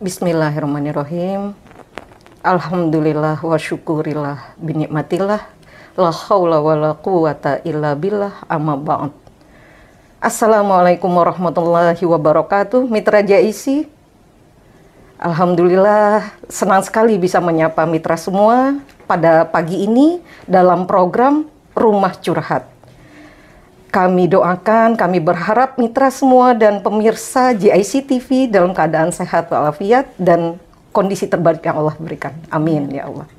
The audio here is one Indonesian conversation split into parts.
Bismillahirrahmanirrahim. Alhamdulillah wa syukurillah binikmatillah. La haula wa la quwata illa billah amma ba'd. Assalamualaikum warahmatullahi wabarakatuh. Mitra JIC, alhamdulillah senang sekali bisa menyapa mitra semua pada pagi ini dalam program Rumah Curhat. Kami doakan, kami berharap mitra semua dan pemirsa JIC TV dalam keadaan sehat walafiat dan kondisi terbaik yang Allah berikan. Amin ya Allah.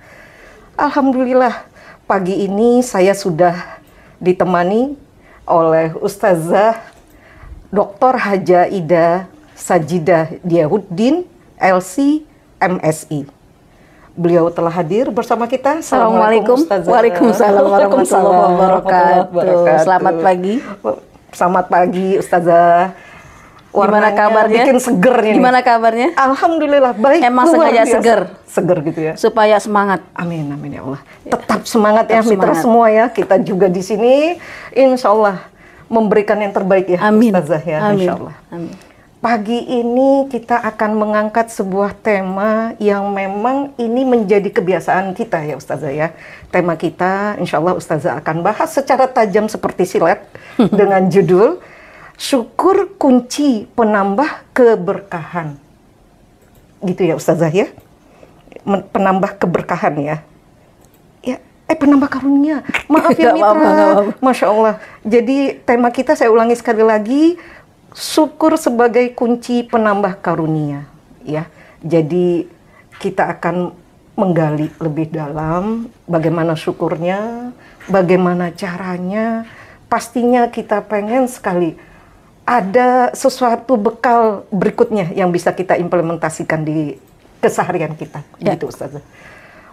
Alhamdulillah pagi ini saya sudah ditemani oleh Ustazah Dr. Haja Ida Sajidah Diyahuddin, LC, MSI. Beliau telah hadir bersama kita. Assalamualaikum. Waalaikumsalam warahmatullahi wabarakatuh. Selamat pagi. Selamat pagi Ustazah. Gimana kabarnya? Bikin seger ini. Gimana kabarnya? Alhamdulillah baik. Emang sengaja seger. Seger gitu ya. Supaya semangat. Amin amin ya Allah. Tetap semangat ya mitra semua ya. Kita juga di sini insya Allah memberikan yang terbaik ya. Amin. Ustazah ya. Amin. Insya Allah. Amin. Pagi ini kita akan mengangkat sebuah tema yang memang ini menjadi kebiasaan kita ya Ustazah ya. Tema kita insya Allah Ustazah akan bahas secara tajam seperti silet dengan judul Syukur Kunci Penambah Keberkahan. Gitu ya Ustazah ya. Penambah keberkahan ya. Ya, penambah karunia. Maaf ya mitra. Masya Allah. Jadi tema kita saya ulangi sekali lagi. Syukur sebagai kunci penambah karunia, ya. Jadi kita akan menggali lebih dalam bagaimana syukurnya, bagaimana caranya. Pastinya kita pengen sekali ada sesuatu bekal berikutnya yang bisa kita implementasikan di keseharian kita, gitu Ustazah.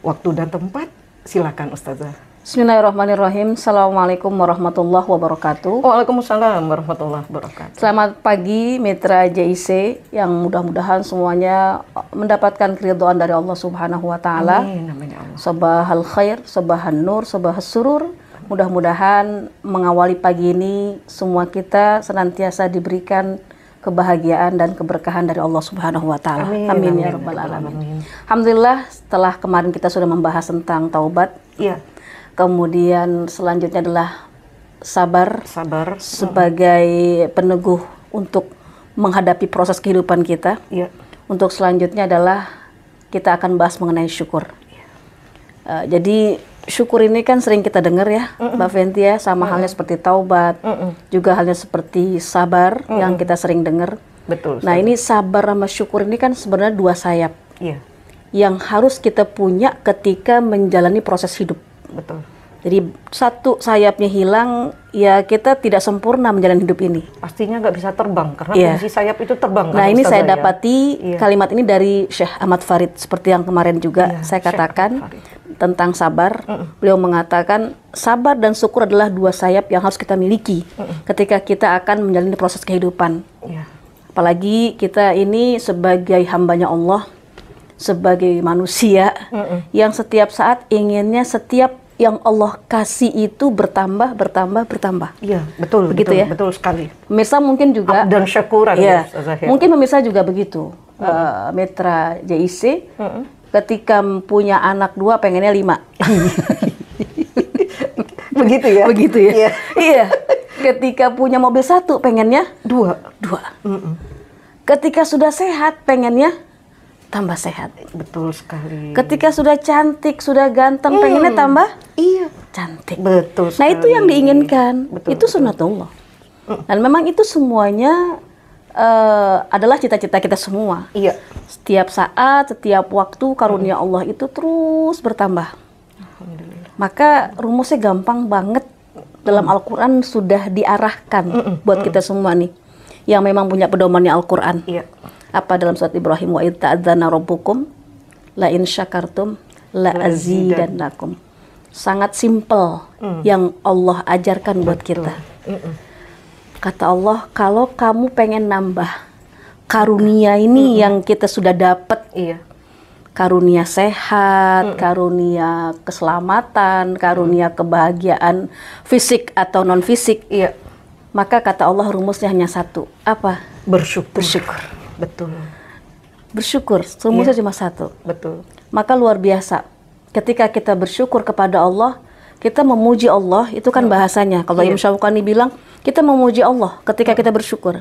Waktu dan tempat, silakan Ustazah. Bismillahirrahmanirrahim. Assalamualaikum warahmatullahi wabarakatuh. Waalaikumsalam warahmatullahi wabarakatuh. Selamat pagi mitra JIC yang mudah-mudahan semuanya mendapatkan keridhaan dari Allah Subhanahu wa taala. Amin amin ya Allah. Sabahal khair, sabahan nur, sabahas surur. Mudah-mudahan mengawali pagi ini semua kita senantiasa diberikan kebahagiaan dan keberkahan dari Allah Subhanahu wa taala. Amin ya rabbal alamin. Alhamdulillah setelah kemarin kita sudah membahas tentang taubat. Iya. Kemudian selanjutnya adalah sabar sebagai peneguh untuk menghadapi proses kehidupan kita. Iya. Untuk selanjutnya adalah kita akan bahas mengenai syukur. Jadi syukur ini kan sering kita dengar ya, Mbak Fenty ya, sama halnya seperti taubat, juga halnya seperti sabar yang kita sering dengar. Betul. Nah ini sabar sama syukur ini kan sebenarnya dua sayap. Iya. Yang harus kita punya ketika menjalani proses hidup. Betul. Jadi satu sayapnya hilang, ya kita tidak sempurna menjalani hidup ini. Pastinya nggak bisa terbang karena fungsi sayap itu terbang. Nah ini saya dapati kalimat ini dari Syekh Ahmad Farid seperti yang kemarin juga saya katakan tentang sabar. Beliau mengatakan sabar dan syukur adalah dua sayap yang harus kita miliki ketika kita akan menjalani proses kehidupan. Apalagi kita ini sebagai hambanya Allah, sebagai manusia yang setiap saat inginnya setiap yang Allah kasih itu bertambah. Iya, betul. Begitu ya? Betul sekali. Pemirsa mungkin juga dan syukuran ya. Mungkin pemirsa juga begitu. Mitra JIC ketika punya anak 2 pengennya 5. Begitu ya? Begitu ya. Iya. Ketika punya mobil 1 pengennya 2. Ketika sudah sehat pengennya tambah sehat. Betul sekali. Ketika sudah cantik, sudah ganteng, pengennya tambah cantik. Betul sekali. Nah itu yang diinginkan. Itu sunnatullah. Dan memang itu semuanya adalah cita-cita kita semua. Iya. Setiap saat, setiap waktu karunia Allah itu terus bertambah. Alhamdulillah. Maka rumusnya gampang banget. Dalam Al-Quran sudah diarahkan buat kita semua nih. Yang memang punya pedomannya Al-Quran. Iya. Apa dalam surat Ibrahim, wa idh ta'adzana rabbukum la in syakartum la azidannakum. Sangat simpel yang Allah ajarkan buat kita. Kata Allah, kalau kamu pengen nambah karunia ini yang kita sudah dapat, karunia sehat, karunia keselamatan, karunia kebahagiaan fisik atau non fisik, maka kata Allah rumusnya hanya satu, apa? Bersyukur. Bersyukur. Betul. bersyukur, rumusnya cuma satu. Betul. Maka luar biasa. Ketika kita bersyukur kepada Allah, kita memuji Allah, itu kan bahasanya. Kalau Imam Syaukani bilang, kita memuji Allah ketika kita bersyukur.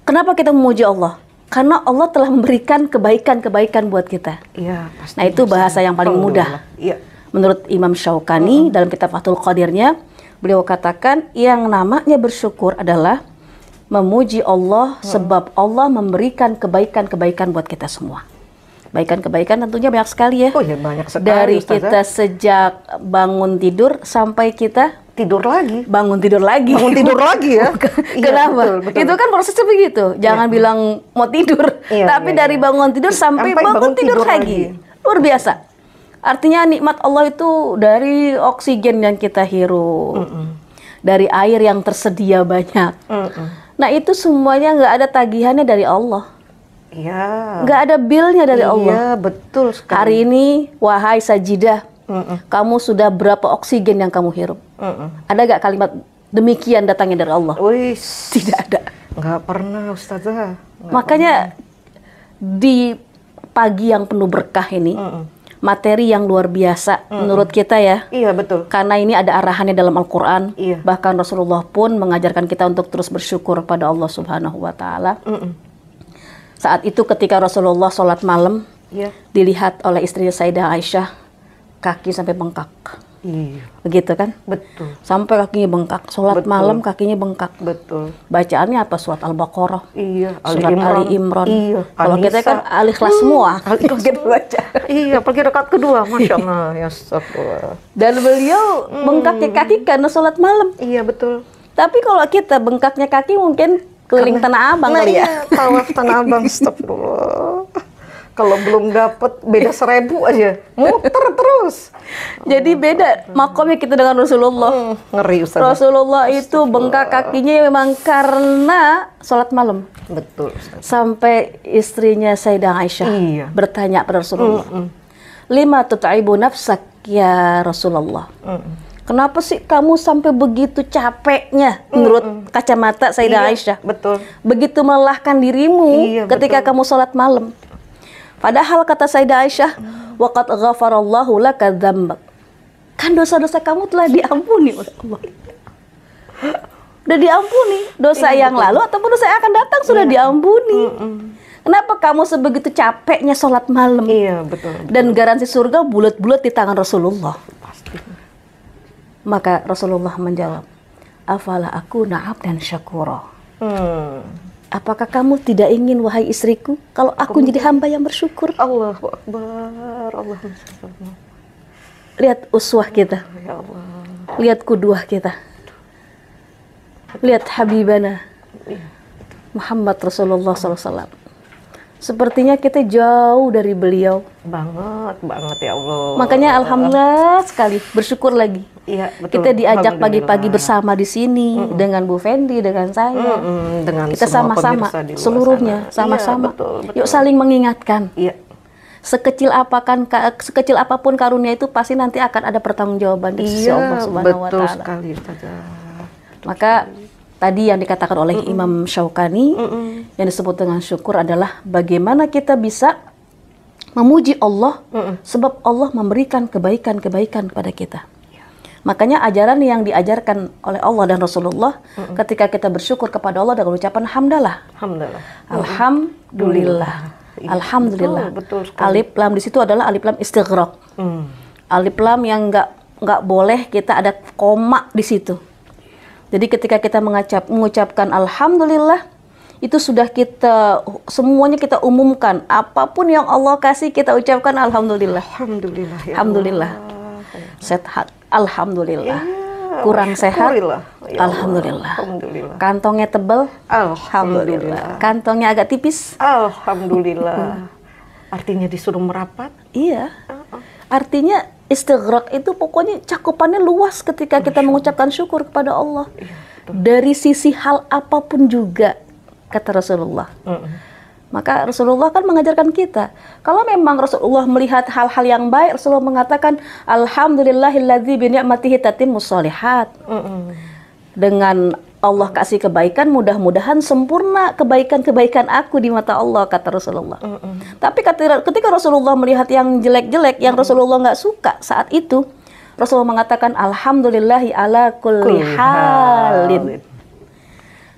Kenapa kita memuji Allah? Karena Allah telah memberikan kebaikan-kebaikan buat kita. Iya, pasti. Nah, itu bahasa yang paling mudah. Iya. Menurut Imam Syaukani dalam kitab Fathul Qadirnya, beliau katakan yang namanya bersyukur adalah memuji Allah sebab Allah memberikan kebaikan-kebaikan buat kita semua. Kebaikan-kebaikan tentunya banyak sekali ya. Oh ya, banyak sekali. Dari Ustazah. kita sejak bangun tidur sampai kita tidur lagi. bangun tidur lagi. Bangun tidur lagi ya. Kenapa? Betul, betul. Itu kan prosesnya begitu. Jangan bilang mau tidur, Iya, tapi iya, dari iya. bangun tidur sampai bangun tidur lagi. Luar biasa. Artinya nikmat Allah itu dari oksigen yang kita hirup, dari air yang tersedia banyak. Nah itu semuanya nggak ada tagihannya dari Allah, Iya. nggak ada billnya dari Allah. Iya, betul sekali. Hari ini, wahai Sajidah, kamu sudah berapa oksigen yang kamu hirup? Ada nggak kalimat demikian datangnya dari Allah? Wis. Tidak ada. Nggak pernah, Ustazah. Makanya di pagi yang penuh berkah ini, materi yang luar biasa menurut kita ya. Iya, betul. Karena ini ada arahannya dalam Al-Quran. Iya. Bahkan Rasulullah pun mengajarkan kita untuk terus bersyukur pada Allah Subhanahu wa Ta'ala. Saat itu ketika Rasulullah sholat malam, Iya. dilihat oleh istrinya Sayyidah Aisyah, kaki sampai bengkak. Iya, Begitu kan? betul. Sampai kakinya bengkak. Sholat Betul. malam kakinya bengkak. Betul. Bacaannya apa? Surat Al-Baqarah. Iya, Surat Ali Imran. Iya, Kalau kita kan Al-Ikhlas semua. Al-Ikhlas Kita baca. Iya, apalagi rakaat kedua, Masya Allah. Ya, astagfirullah. Dan beliau bengkaknya kaki karena sholat malam. Iya, betul. Tapi kalau kita bengkaknya kaki mungkin keliling Tanah Abang Nah, kali ya. iya, tawaf Tanah Abang, astagfirullah. Kalau belum dapat beda 1000 aja, muter terus. Jadi beda makomnya kita dengan Rasulullah. Ngeri, Ustaz. Rasulullah itu bengkak kakinya memang karena sholat malam. Betul, Ustaz. Sampai istrinya Sayyidah Aisyah Iya. bertanya pada Rasulullah, "Lima tut'ibu nafsak ya Rasulullah?" Kenapa sih kamu sampai begitu capeknya menurut kacamata Sayyidah Iya, Aisyah? betul. Begitu melelahkan dirimu Iya, ketika betul. kamu sholat malam. Padahal kata Sayyidah Aisyah, "Waqad ghafarallahu laka dzambak." Kan dosa-dosa kamu telah diampuni oleh Allah. Udah diampuni. Dosa yang lalu ataupun dosa yang akan datang sudah diampuni. Kenapa kamu sebegitu capeknya sholat malam? Iya, betul. Dan garansi surga bulat-bulat di tangan Rasulullah. Pasti. Maka Rasulullah menjawab, "Afala aku na'ab dan syakura." Apakah kamu tidak ingin, wahai istriku, kalau aku jadi hamba yang bersyukur? Allahu Akbar. Allahu Akbar. Lihat uswah kita, Ya Allah. lihat kuduah kita, lihat habibana Muhammad Rasulullah SAW. Sepertinya kita jauh dari beliau. Banget, banget ya Allah. Makanya alhamdulillah sekali, bersyukur lagi. Iya, betul. Kita diajak Alhamdulillah. pagi-pagi bersama di sini dengan Bu Fendi, dengan saya. Dengan Kita semua sama-sama, pemirsa di luar seluruhnya sana. sama-sama. Iya, betul, betul. Yuk saling mengingatkan. Iya. Sekecil apapun karunia itu pasti nanti akan ada pertanggungjawaban di sisi Allah Subhanahu wa betul Ta'ala. sekali, Ustazah. Maka tadi yang dikatakan oleh Imam Syaukani yang disebut dengan syukur adalah bagaimana kita bisa memuji Allah sebab Allah memberikan kebaikan-kebaikan kepada kita. Makanya ajaran yang diajarkan oleh Allah dan Rasulullah ketika kita bersyukur kepada Allah dengan ucapan hamdalah. Alhamdulillah. Alhamdulillah. Iya, Alhamdulillah. betul sekali. Alif lam di situ adalah alif lam istighraq. Alif lam yang nggak boleh kita ada koma di situ. Jadi ketika kita mengucapkan alhamdulillah, itu sudah kita semuanya kita umumkan. Apapun yang Allah kasih kita ucapkan alhamdulillah. Alhamdulillah. Ya Alhamdulillah. Sehat, alhamdulillah. Kurang sehat, syukurillah. Ya Allah. alhamdulillah. Alhamdulillah. Kantongnya tebal, Alhamdulillah. kantongnya agak tipis. Alhamdulillah. Artinya disuruh merapat. Iya. Artinya istighraq itu pokoknya cakupannya luas ketika kita mengucapkan syukur kepada Allah. Dari sisi hal apapun juga, kata Rasulullah. Maka Rasulullah kan mengajarkan kita. Kalau memang Rasulullah melihat hal-hal yang baik, Rasulullah mengatakan, Alhamdulillahilladzi bi ni'matihi tatimmus shalihat. Dengan Allah kasih kebaikan, mudah-mudahan sempurna kebaikan-kebaikan aku di mata Allah, kata Rasulullah. Tapi ketika Rasulullah melihat yang jelek-jelek, yang Rasulullah nggak suka saat itu, Rasulullah mengatakan, Alhamdulillahi ala kulli halin.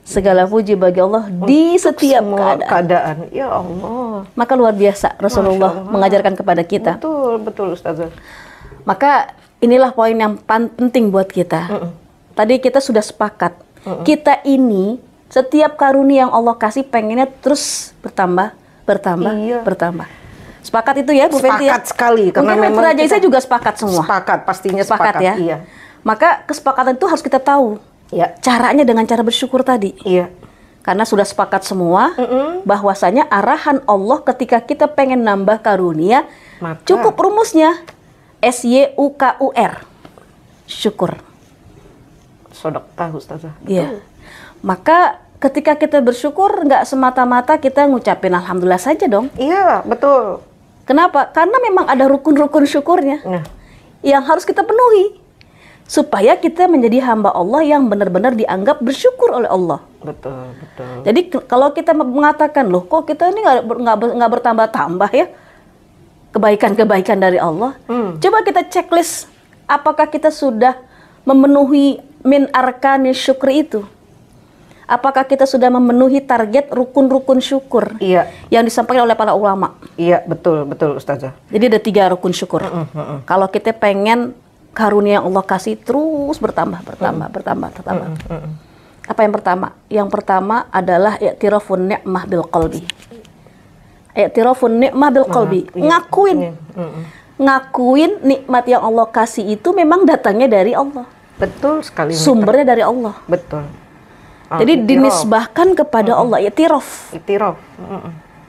Segala puji bagi Allah di setiap keadaan. Ya Allah. Maka luar biasa Rasulullah mengajarkan kepada kita. Betul Ustazah. Maka inilah poin yang penting buat kita. Tadi kita sudah sepakat. Kita ini setiap karunia yang Allah kasih pengennya terus bertambah. Sepakat itu ya Bu Fenty? Sepakat sekali. Karena mungkin Raja Isa juga sepakat semua. Sepakat, pastinya sepakat ya. Iya. Maka kesepakatan itu harus kita tahu. Iya. Caranya dengan cara bersyukur tadi. Iya. Karena sudah sepakat semua bahwasanya arahan Allah ketika kita pengen nambah karunia, maka cukup rumusnya SYUKUR. Syukur. Sodaqah Ustazah. Iya. Maka ketika kita bersyukur nggak semata-mata kita ngucapin alhamdulillah saja dong. Iya, betul. Kenapa? Karena memang ada rukun-rukun syukurnya yang harus kita penuhi supaya kita menjadi hamba Allah yang benar-benar dianggap bersyukur oleh Allah. Betul. Jadi kalau kita mengatakan, loh kok kita ini nggak bertambah-tambah ya kebaikan-kebaikan dari Allah. Coba kita checklist apakah kita sudah memenuhi min arkani syukri itu. Apakah kita sudah memenuhi target rukun-rukun syukur yang disampaikan oleh para ulama? Iya, betul Ustazah. Jadi ada 3 rukun syukur. Kalau kita pengen karunia yang Allah kasih terus bertambah. Apa yang pertama? Yang pertama adalah i'tirafun ni'mah bil qalbi. I'tirafun ni'mah bil qalbi. Ngakuin nikmat yang Allah kasih itu memang datangnya dari Allah. Betul sekali. Sumbernya dari Allah. Betul. Jadi dinisbahkan kepada Allah, i'tiraf.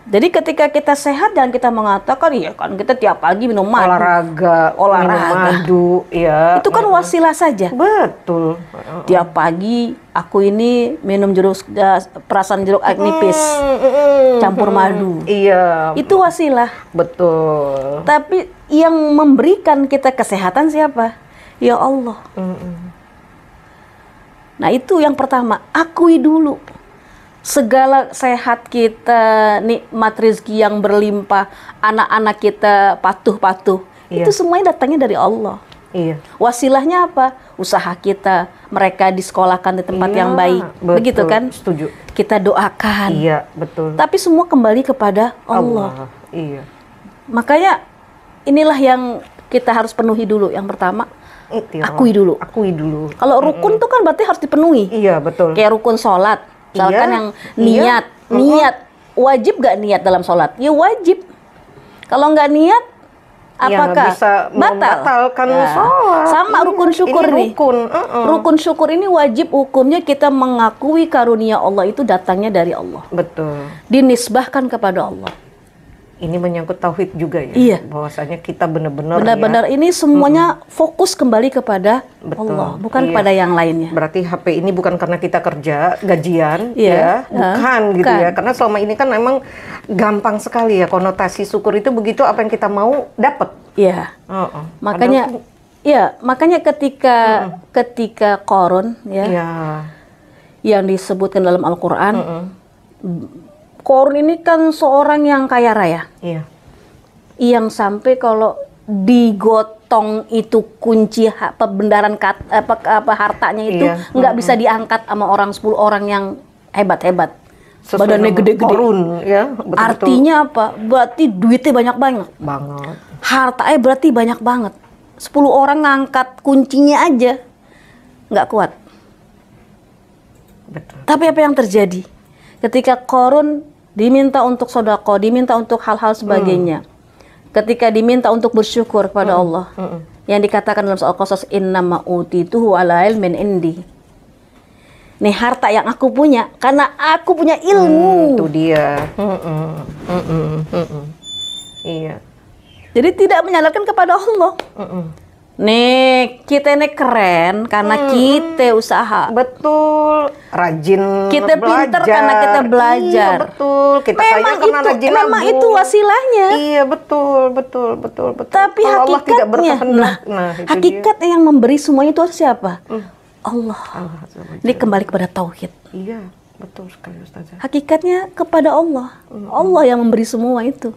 Jadi ketika kita sehat dan kita mengatakan, iya kan kita tiap pagi minum madu, olahraga, minum madu, ya. Itu kan wasilah saja. Betul. Tiap pagi aku ini minum perasan jeruk nipis, campur madu. Iya. Itu wasilah. Betul. Tapi yang memberikan kita kesehatan siapa? Ya Allah. Nah itu yang pertama, akui dulu. Segala sehat kita, nikmat rezeki yang berlimpah, anak-anak kita patuh-patuh, itu semuanya datangnya dari Allah. Iya. Wasilahnya apa? Usaha kita, mereka disekolahkan di tempat yang baik, begitu kan? Setuju. Kita doakan. Iya, betul. Tapi semua kembali kepada Allah. Iya. Makanya inilah yang kita harus penuhi dulu. Yang pertama, akui dulu. Kalau rukun itu kan berarti harus dipenuhi. Iya, betul. Kayak rukun sholat. Misalkan yang niat, wajib gak niat dalam sholat? Ya wajib. Kalau nggak niat, apakah batalkan sholat? Sama rukun syukur nih. Rukun syukur ini wajib hukumnya kita mengakui karunia Allah itu datangnya dari Allah. Betul. Dinisbahkan kepada Allah. Ini menyangkut tauhid juga ya. Iya. Bahwasanya kita benar-benar ini semuanya fokus kembali kepada Allah, bukan kepada yang lainnya. Berarti HP ini bukan karena kita kerja gajian, bukan gitu ya. Karena selama ini kan memang gampang sekali ya konotasi syukur itu begitu apa yang kita mau dapat. Iya. Makanya ketika Qarun yang disebutkan dalam Al-Qur'an. Qarun ini kan seorang yang kaya raya, yang sampai kalau digotong itu kunci pembendaran hartanya itu nggak bisa diangkat sama 10 orang yang hebat-hebat, badannya gede-gede. Artinya apa? Berarti duitnya banyak banget. Hartanya berarti banyak banget. 10 orang ngangkat kuncinya aja nggak kuat. Betul. Tapi apa yang terjadi? Ketika Qarun diminta untuk sedekah, diminta untuk hal-hal sebagainya. Ketika diminta untuk bersyukur kepada Allah. Yang dikatakan dalam soal Qasas, innama utituhu ala ilmin indi. Nih harta yang aku punya karena aku punya ilmu. Itu dia. Iya. Jadi tidak menyandarkan kepada Allah. Nih, kita ini keren karena kita usaha. Betul. Rajin kita pinter karena kita belajar. Iya, betul. Kita kaya karena rajin nabung. Memang itu wasilahnya. Iya, betul. Tapi hakikatnya, hakikatnya yang memberi semuanya itu siapa? Allah. Allah Azza wa Ini Jalla. kembali kepada tauhid. Iya, betul sekali Ustazah. Hakikatnya kepada Allah. Allah yang memberi semua itu.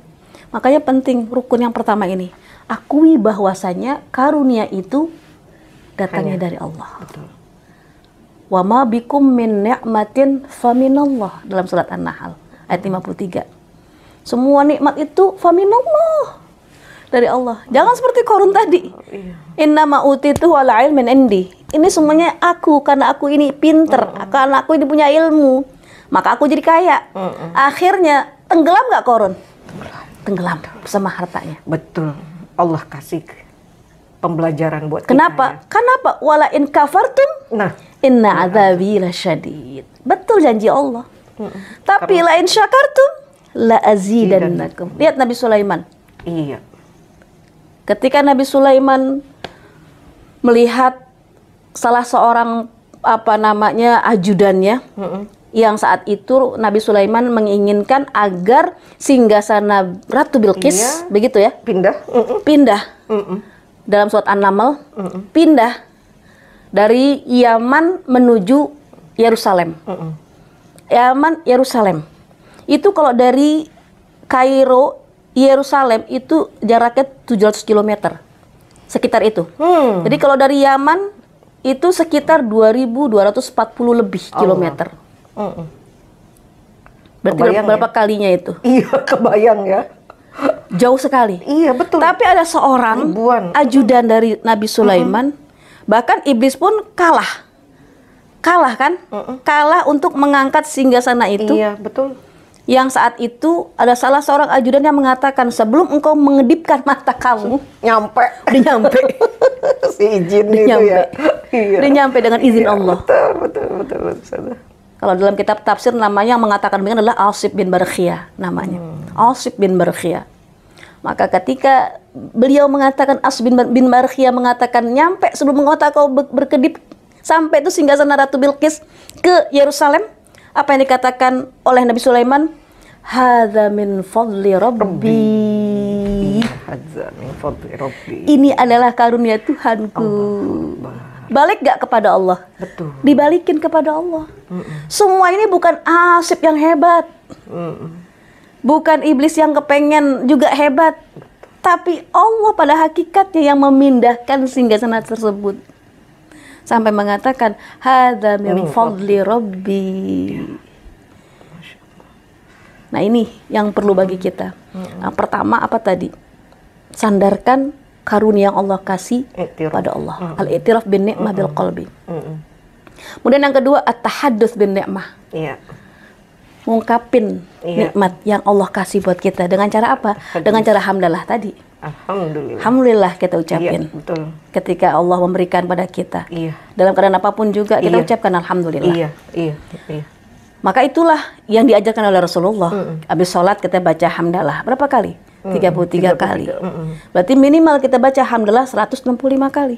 Makanya penting rukun yang pertama ini. Akui bahwasanya karunia itu datangnya dari Allah. Betul. Wa ma bikum min ni'matin faminallah dalam surat An-Nahl ayat 53. Semua nikmat itu faminallah, dari Allah. Jangan seperti Qarun tadi. Inna ma utitu ala ilmin indi. Ini semuanya aku, karena aku ini pinter, karena aku ini punya ilmu, maka aku jadi kaya. Akhirnya tenggelam nggak Qarun? Tenggelam bersama hartanya. Betul. Allah kasih pembelajaran buat Kenapa? kita. Kenapa? Wala in kafartum Nah, inna adzabi lasyadid. Betul janji Allah. Tapi la in syakartum la azidannakum. Lihat Nabi Sulaiman. iya. Ketika Nabi Sulaiman melihat salah seorang ajudannya, yang saat itu Nabi Sulaiman menginginkan agar singgasana Ratu Bilqis, begitu ya, pindah dalam surat An-Naml, pindah dari Yaman menuju Yerusalem. Yaman, Yerusalem. Itu kalau dari Kairo, Yerusalem itu jaraknya 700 km. Sekitar itu. Jadi kalau dari Yaman itu sekitar 2.240 lebih kilometer. Berarti berapa kalinya itu? Iya, kebayang ya. Jauh sekali. Iya, betul. Tapi ada seorang ajudan dari Nabi Sulaiman, bahkan iblis pun kalah. Kalah kan? Kalah untuk mengangkat singgasana itu. Iya, betul. Yang saat itu ada salah seorang ajudan yang mengatakan, sebelum engkau mengedipkan mata kamu, nyampe. Si izin dia itu nyampe. ya. Iya. Dia nyampe dengan izin Allah. Betul. Kalau dalam kitab tafsir namanya yang mengatakan demikian adalah Asib bin Barkhiyah namanya. Asib bin Barkhiyah. Maka ketika beliau mengatakan, Asib bin Barkhiyah mengatakan, nyampe sebelum engkau berkedip sampai itu singgasana Ratu Bilqis ke Yerusalem. Apa yang dikatakan oleh Nabi Sulaiman? Hadza min fadli Rabbi. Hadza min fadli Rabbi. Ini adalah karunia Tuhanku. Balik gak kepada Allah? Betul. Dibalikin kepada Allah. Semua ini bukan Asib yang hebat. Bukan iblis yang kepengen juga hebat. Tapi Allah pada hakikatnya yang memindahkan singgasana tersebut. Sampai mengatakan hadza min fadli Rabbi. Nah, ini yang perlu bagi kita. Yang pertama apa tadi? Sandarkan karunia yang Allah kasih pada Allah. Al-i'tiraf bin ni'mah bil qalbi. Kemudian yang kedua, at-tahadduts bin ni'mah. Iya. Ngungkapin nikmat yang Allah kasih buat kita dengan cara apa? Dengan cara hamdalah tadi. Alhamdulillah kita ucapin. Iya, betul. Ketika Allah memberikan pada kita. Iya. Dalam keadaan apapun juga kita ucapkan alhamdulillah. Iya. Maka itulah yang diajarkan oleh Rasulullah. Habis sholat kita baca hamdalah. Berapa kali? 33 kali. Berarti minimal kita baca hamdalah 165 kali.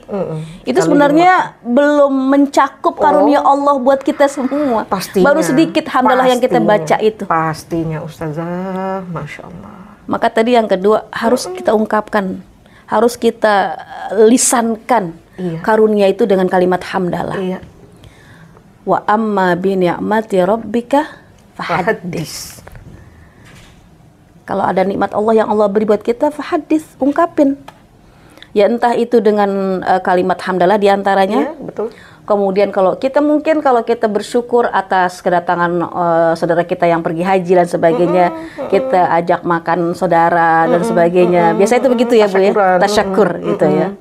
Itu sebenarnya belum mencakup karunia Allah buat kita semua. Pastinya. Baru sedikit hamdalah yang kita baca itu. Pastinya Ustazah, Masya Allah. Maka tadi yang kedua harus kita ungkapkan, harus kita lisankan karunia itu dengan kalimat hamdalah. Iya. Wa amma bi ni'mati rabbika fahaddits. Kalau ada nikmat Allah yang Allah beri buat kita, fahaddits, ungkapin. Ya entah itu dengan kalimat hamdalah diantaranya. Iya, betul. Kemudian kalau kita bersyukur atas kedatangan saudara kita yang pergi haji dan sebagainya, kita ajak makan saudara dan sebagainya. Biasanya itu begitu ya Bu ya, tasyakur gitu ya.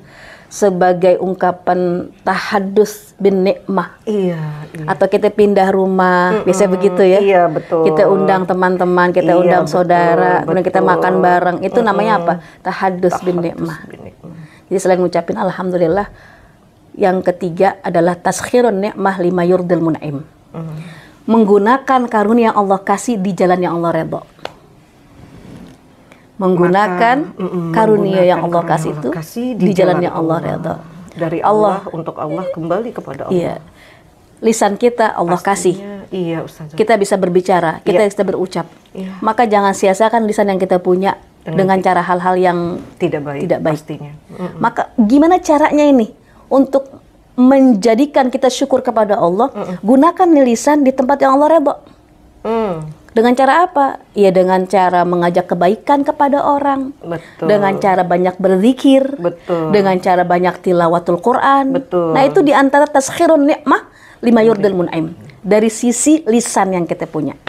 Sebagai ungkapan tahadduts bin nikmah. Iya. Atau kita pindah rumah, biasanya begitu ya. Iya, betul. Kita undang teman-teman, kita undang saudara, kemudian kita makan bareng. Itu namanya apa? Tahadduts bin nikmah. Jadi selain ngucapin alhamdulillah, yang ketiga adalah taskhirun ni'mah lima yurdil mun'im. Menggunakan karunia yang Allah kasih di jalan yang Allah redha. Menggunakan karunia yang Allah kasih itu di jalan yang Allah redha. Dari Allah untuk Allah, kembali kepada Allah. Iya. Lisan kita Allah kasih. Iya, Ustazah. Kita bisa berbicara, kita bisa berucap. Maka jangan sia-siakan lisan yang kita punya dengan cara hal-hal yang tidak baik. Tidak baik. Pastinya. Maka gimana caranya ini untuk menjadikan kita syukur kepada Allah, gunakan lisan di tempat yang Allah redha. Dengan cara apa? Ya dengan cara mengajak kebaikan kepada orang. Betul. Dengan cara banyak berzikir. Betul. Dengan cara banyak tilawatul Quran. Betul. Nah itu diantara taskhirun ni'mah lima yurdil mun'im. Dari sisi lisan yang kita punya.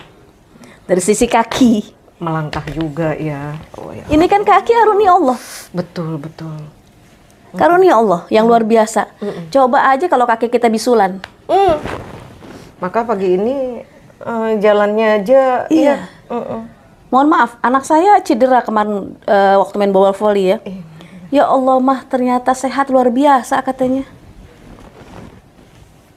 Dari sisi kaki. Melangkah juga ya. Oh, ya. Ini kan kaki karunia Allah. Betul, betul. Karunia Allah yang luar biasa. Coba aja kalau kaki kita bisulan. Maka pagi ini jalannya aja. Iya. Mohon maaf, anak saya cedera kemarin waktu main bola voli ya. Ya Allah mah ternyata sehat luar biasa katanya.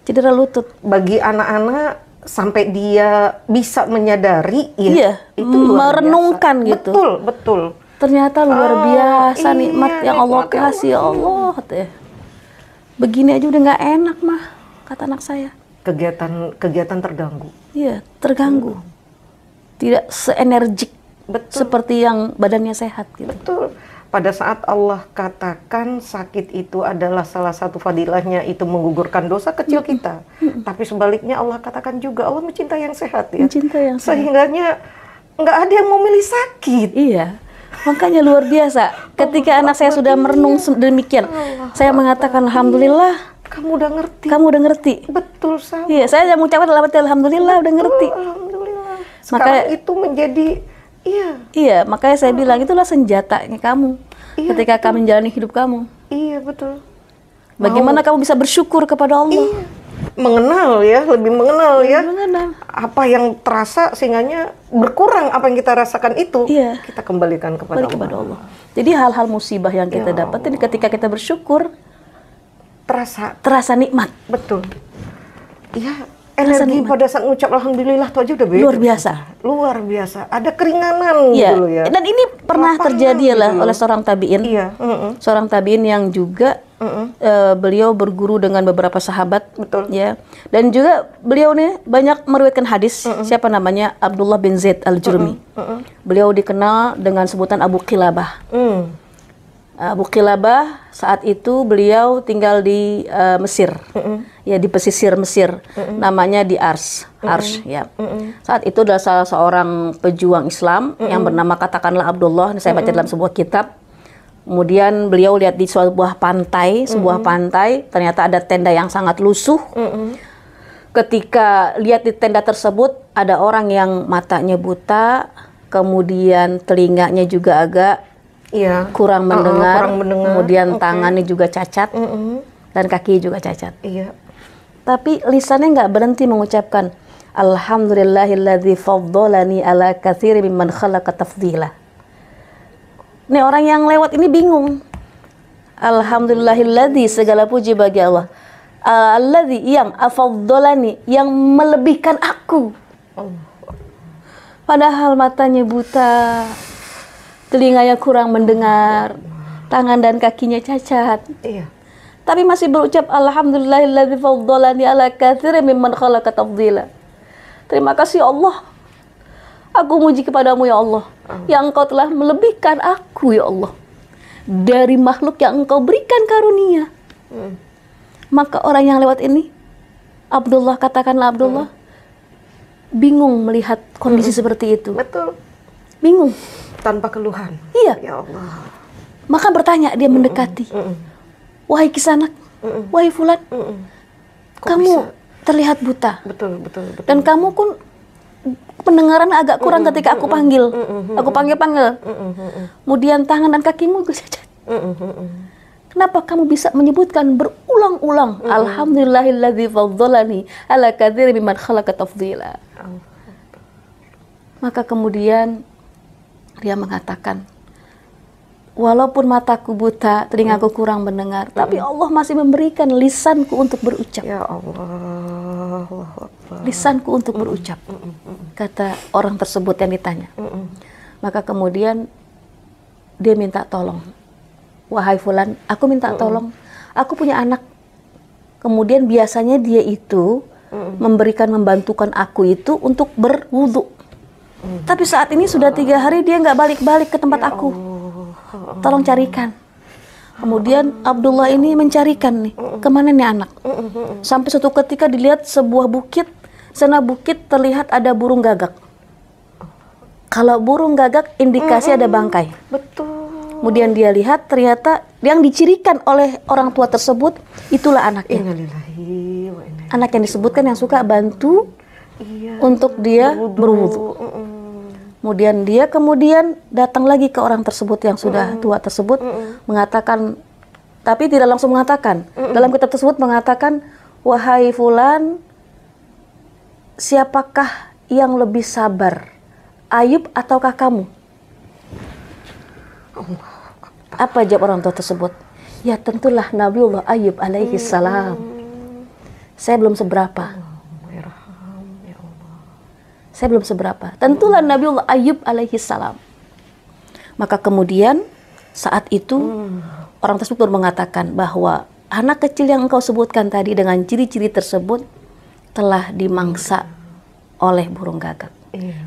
Cedera lutut. Bagi anak-anak sampai dia bisa menyadari, ya, Iya, itu luar merenungkan biasa. gitu. Betul, betul. Ternyata luar biasa iya, nikmat yang Allah nikmat yang kasih ya Allah. Katanya. Begini aja udah nggak enak mah, kata anak saya. Kegiatan terganggu. Iya, terganggu. Tidak seenergik seperti yang badannya sehat gitu. Betul. Pada saat Allah katakan sakit itu adalah salah satu fadilahnya itu menggugurkan dosa kecil kita. Tapi sebaliknya Allah katakan juga Allah mencintai yang sehat ya. Mencintai yang sehat. Sehingganya nggak ada yang mau milih sakit. Iya. Makanya luar biasa. Ketika anak saya sudah merenung demikian, saya mengatakan alhamdulillah. Kamu udah ngerti. Kamu udah ngerti. Betul sama. Iya, saya mengucapkan alhamdulillah udah ngerti. Alhamdulillah. Sekarang Makanya itu menjadi Iya, makanya saya bilang itulah senjatanya kamu ketika kamu menjalani hidup kamu. Iya, betul. Bagaimana kamu bisa bersyukur kepada Allah? Iya. Mengenal ya, lebih mengenal ya. Mengenal. Apa yang terasa sehingganya berkurang apa yang kita rasakan itu, kita kembalikan kepada Allah. Jadi hal-hal musibah yang kita dapatin ketika kita bersyukur terasa nikmat. Betul. Iya. Energi pada saat ngucap alhamdulillah itu aja udah beda. Luar biasa. Luar biasa. Ada keringanan gitu ya. Dan ini pernah terjadi oleh seorang tabi'in. Iya. Seorang tabi'in yang juga beliau berguru dengan beberapa sahabat. Betul. Ya. Dan juga beliau nih banyak meriwayatkan hadis. Siapa namanya? Abdullah bin Zaid al-Jurmi. Beliau dikenal dengan sebutan Abu Qilabah. Abu Qilabah saat itu beliau tinggal di Mesir, ya di pesisir Mesir, namanya di Ars, ya. Saat itu adalah salah seorang pejuang Islam yang bernama katakanlah Abdullah. Ini saya baca dalam sebuah kitab. Kemudian beliau lihat di sebuah pantai, ternyata ada tenda yang sangat lusuh. Ketika lihat di tenda tersebut ada orang yang matanya buta, kemudian telinganya juga agak kurang mendengar, kemudian tangannya juga cacat, dan kaki juga cacat. Tapi lisannya nggak berhenti mengucapkan Alhamdulillahilladzi faddalani ala katsiri mimman khalaqa tafdila. Ini orang yang lewat ini bingung. Alhamdulillahilladzi, segala puji bagi Allah. Alladzi yang afaddalani, yang melebihkan aku. Padahal matanya buta, telinganya kurang mendengar, tangan dan kakinya cacat. Tapi masih berucap alhamdulillahilladzi faddalani ala katsirin mimman khalaqa tafdila. Terima kasih Allah. Aku muji kepadamu ya Allah, yang Engkau telah melebihkan aku ya Allah dari makhluk yang Engkau berikan karunia. Maka orang yang lewat ini, Abdullah, katakanlah Abdullah, bingung melihat kondisi seperti itu. Betul. Bingung. Tanpa keluhan. Iya. Ya Allah. Maka bertanya, dia mendekati. Wahai kisanak, wahai fulan, kamu bisa? Terlihat buta. Betul. Dan kamu pun pendengaran agak kurang ketika aku panggil. Aku panggil. Kemudian tangan dan kakimu juga cacat. Kenapa kamu bisa menyebutkan berulang-ulang Alhamdulillahilladzi faddalani ala katsirin mimman khalaqa tafdila. Maka kemudian dia mengatakan, walaupun mataku buta, telingaku kurang mendengar, tapi Allah masih memberikan lisanku untuk berucap. Ya Allah. Lisanku untuk berucap. Kata orang tersebut yang ditanya. Maka kemudian dia minta tolong. Wahai fulan, aku minta tolong. Aku punya anak. Kemudian biasanya dia itu membantukan aku itu untuk berwudu. Tapi saat ini sudah 3 hari dia nggak balik-balik ke tempat aku. Tolong carikan. Kemudian Abdullah ini mencarikan nih, kemana nih anak? Sampai suatu ketika dilihat sebuah bukit, sana bukit terlihat ada burung gagak. Kalau burung gagak indikasi ada bangkai. Betul. Kemudian dia lihat ternyata yang dicirikan oleh orang tua tersebut itulah anaknya. Innalillahi wa inna ilaihi. Anak yang disebutkan yang suka bantu untuk dia berwudu. Kemudian dia datang lagi ke orang tersebut yang sudah tua tersebut mengatakan, tapi tidak langsung mengatakan. Dalam kitab tersebut mengatakan, wahai fulan, siapakah yang lebih sabar, Ayub ataukah kamu? Apa jawab orang tua tersebut? Ya tentulah Nabiullah Ayub alaihi salam. Saya belum seberapa. Saya belum seberapa. Tentulah Nabiullah Ayub alaihi salam. Maka kemudian saat itu orang tersebut baru mengatakan bahwa anak kecil yang engkau sebutkan tadi dengan ciri-ciri tersebut telah dimangsa oleh burung gagak.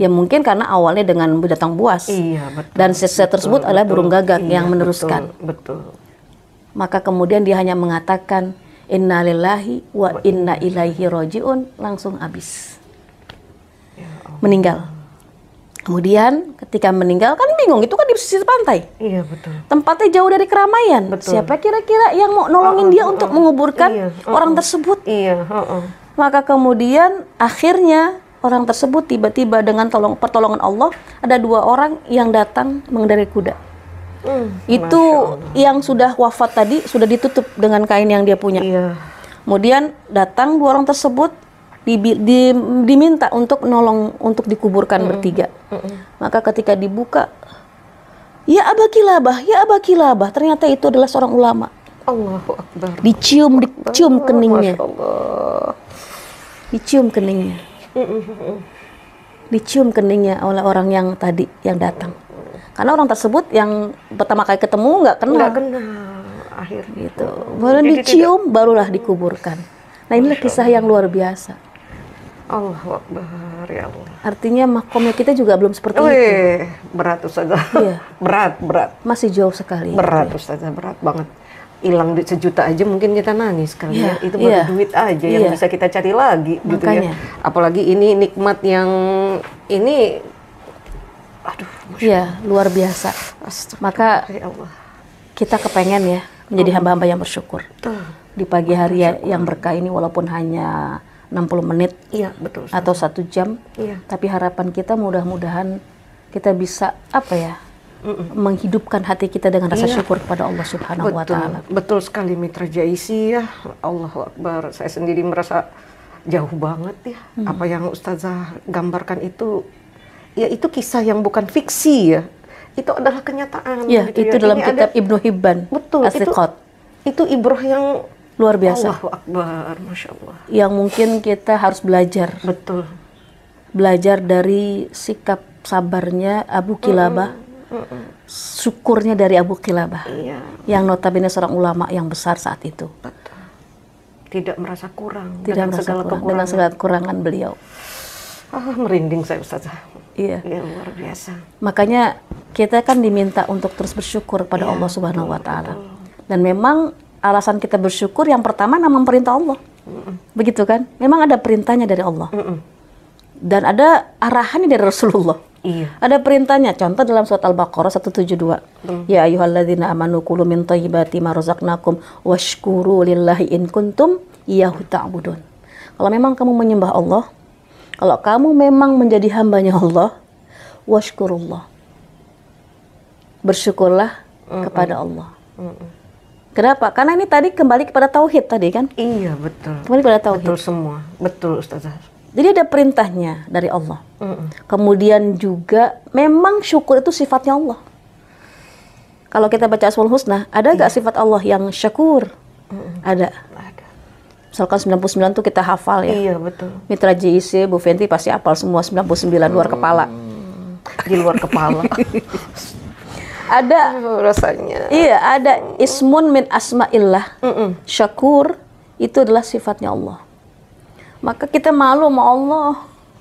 Ya mungkin karena awalnya dengan binatang buas. Betul. Dan sisa tersebut adalah burung gagak yang meneruskan. Betul. Maka kemudian dia hanya mengatakan innalillahi wa inna ilaihi rojiun, langsung habis. Meninggal. Kemudian ketika meninggal kan bingung, itu kan di pesisir pantai. Iya betul. Tempatnya jauh dari keramaian. Betul. Siapa kira-kira yang mau nolongin dia untuk menguburkan orang tersebut? Iya. Maka kemudian akhirnya orang tersebut tiba-tiba dengan pertolongan Allah ada 2 orang yang datang mengendarai kuda. Itu yang sudah wafat tadi sudah ditutup dengan kain yang dia punya. Iya. Kemudian datang 2 orang tersebut diminta untuk menolong untuk dikuburkan bertiga. Maka ketika dibuka, ya Aba Kilabah, ternyata itu adalah seorang ulama. Allahu Akbar. Dicium keningnya. Masya Allah. Dicium keningnya. Dicium keningnya oleh orang yang tadi yang datang. Karena orang tersebut yang pertama kali ketemu nggak kenal. Akhirnya. Gitu. Baru dicium, barulah dikuburkan. Nah inilah kisah yang luar biasa. Allahu Akbar, ya Allah. Artinya makomnya kita juga belum seperti itu. Berat Ustazah. Iya. berat. Masih jauh sekali. Berat Ustazah, berat banget. Hilang duit 1 juta aja mungkin kita nangis kali ya. Itu baru duit aja yang bisa kita cari lagi gitu ya. Apalagi ini nikmat yang ini Iya, luar biasa. Maka ya Allah, kita kepengen ya menjadi hamba-hamba yang bersyukur. Di pagi hari yang berkah ini walaupun hanya 60 menit betul, atau 1 jam, tapi harapan kita mudah-mudahan kita bisa menghidupkan hati kita dengan rasa syukur kepada Allah Subhanahu wa Ta'ala. Betul sekali Mitra Jaisi ya. Allahu Akbar. Saya sendiri merasa jauh banget ya. Apa yang Ustazah gambarkan itu, ya itu kisah yang bukan fiksi ya. Itu adalah kenyataan. Ya, gitu itu dalam kitab Ibnu Hibban. Betul. Itu ibrah yang luar biasa. Allahu Akbar, Masya Allah. Yang mungkin kita harus belajar. Betul. Belajar dari sikap sabarnya Abu Kilabah, syukurnya dari Abu Kilabah, yang notabene seorang ulama yang besar saat itu. Betul. Tidak merasa kurang. Dengan segala kekurangan beliau. Merinding saya Ustazah. Iya. Ya, luar biasa. Makanya kita kan diminta untuk terus bersyukur pada Allah Subhanahu wa Ta'ala. Dan memang alasan kita bersyukur yang pertama memang perintah Allah. Begitu kan? Memang ada perintahnya dari Allah. Dan ada arahannya dari Rasulullah. Ada perintahnya. Contoh dalam surat Al-Baqarah 172. Ya ayyuhalladzina amanu kulu min thayyibati ma razaqnakum washkuru lillahi in kuntum iyyahu ta'budun. Kalau memang kamu menyembah Allah, kalau kamu memang menjadi hambanya Allah, washkurullah. Bersyukurlah kepada Allah. Kenapa? Karena ini tadi kembali kepada tauhid tadi kan? Iya, betul. Kembali kepada tauhid. Betul semua. Betul, Ustazah. Jadi ada perintahnya dari Allah. Kemudian juga memang syukur itu sifatnya Allah. Kalau kita baca Asmaul Husna, ada nggak sifat Allah yang syakur? Ada. Misalkan 99 tuh kita hafal ya. Iya, betul. Mitra JIC, Bu Fenty pasti hafal semua 99 luar kepala. Di luar kepala. Ada rasanya. Iya, ada ismun min asma'illah. Syakur itu adalah sifatnya Allah. Maka kita malu sama Allah.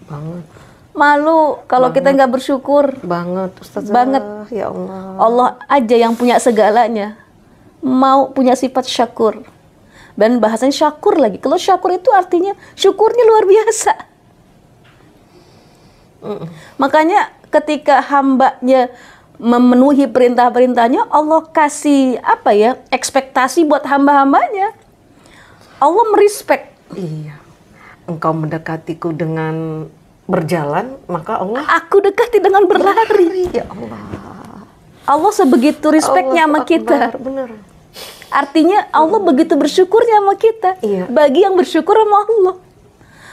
Banget. Malu kalau kita nggak bersyukur. Banget, Ustazah. Banget. Ya Allah. Allah aja yang punya segalanya. mau punya sifat syakur. Dan bahasanya syakur lagi. Kalau syakur itu artinya syukurnya luar biasa. Makanya ketika hambanya memenuhi perintah-perintahnya, Allah kasih apa ya, ekspektasi buat hamba-hambanya. Allah merespek. Iya. Engkau mendekatiku dengan berjalan, maka Allah Aku dekati dengan berlari. ya Allah. Allah sebegitu respeknya sama kita. Benar. Artinya Allah begitu bersyukurnya sama kita. Iya. Bagi yang bersyukur sama Allah.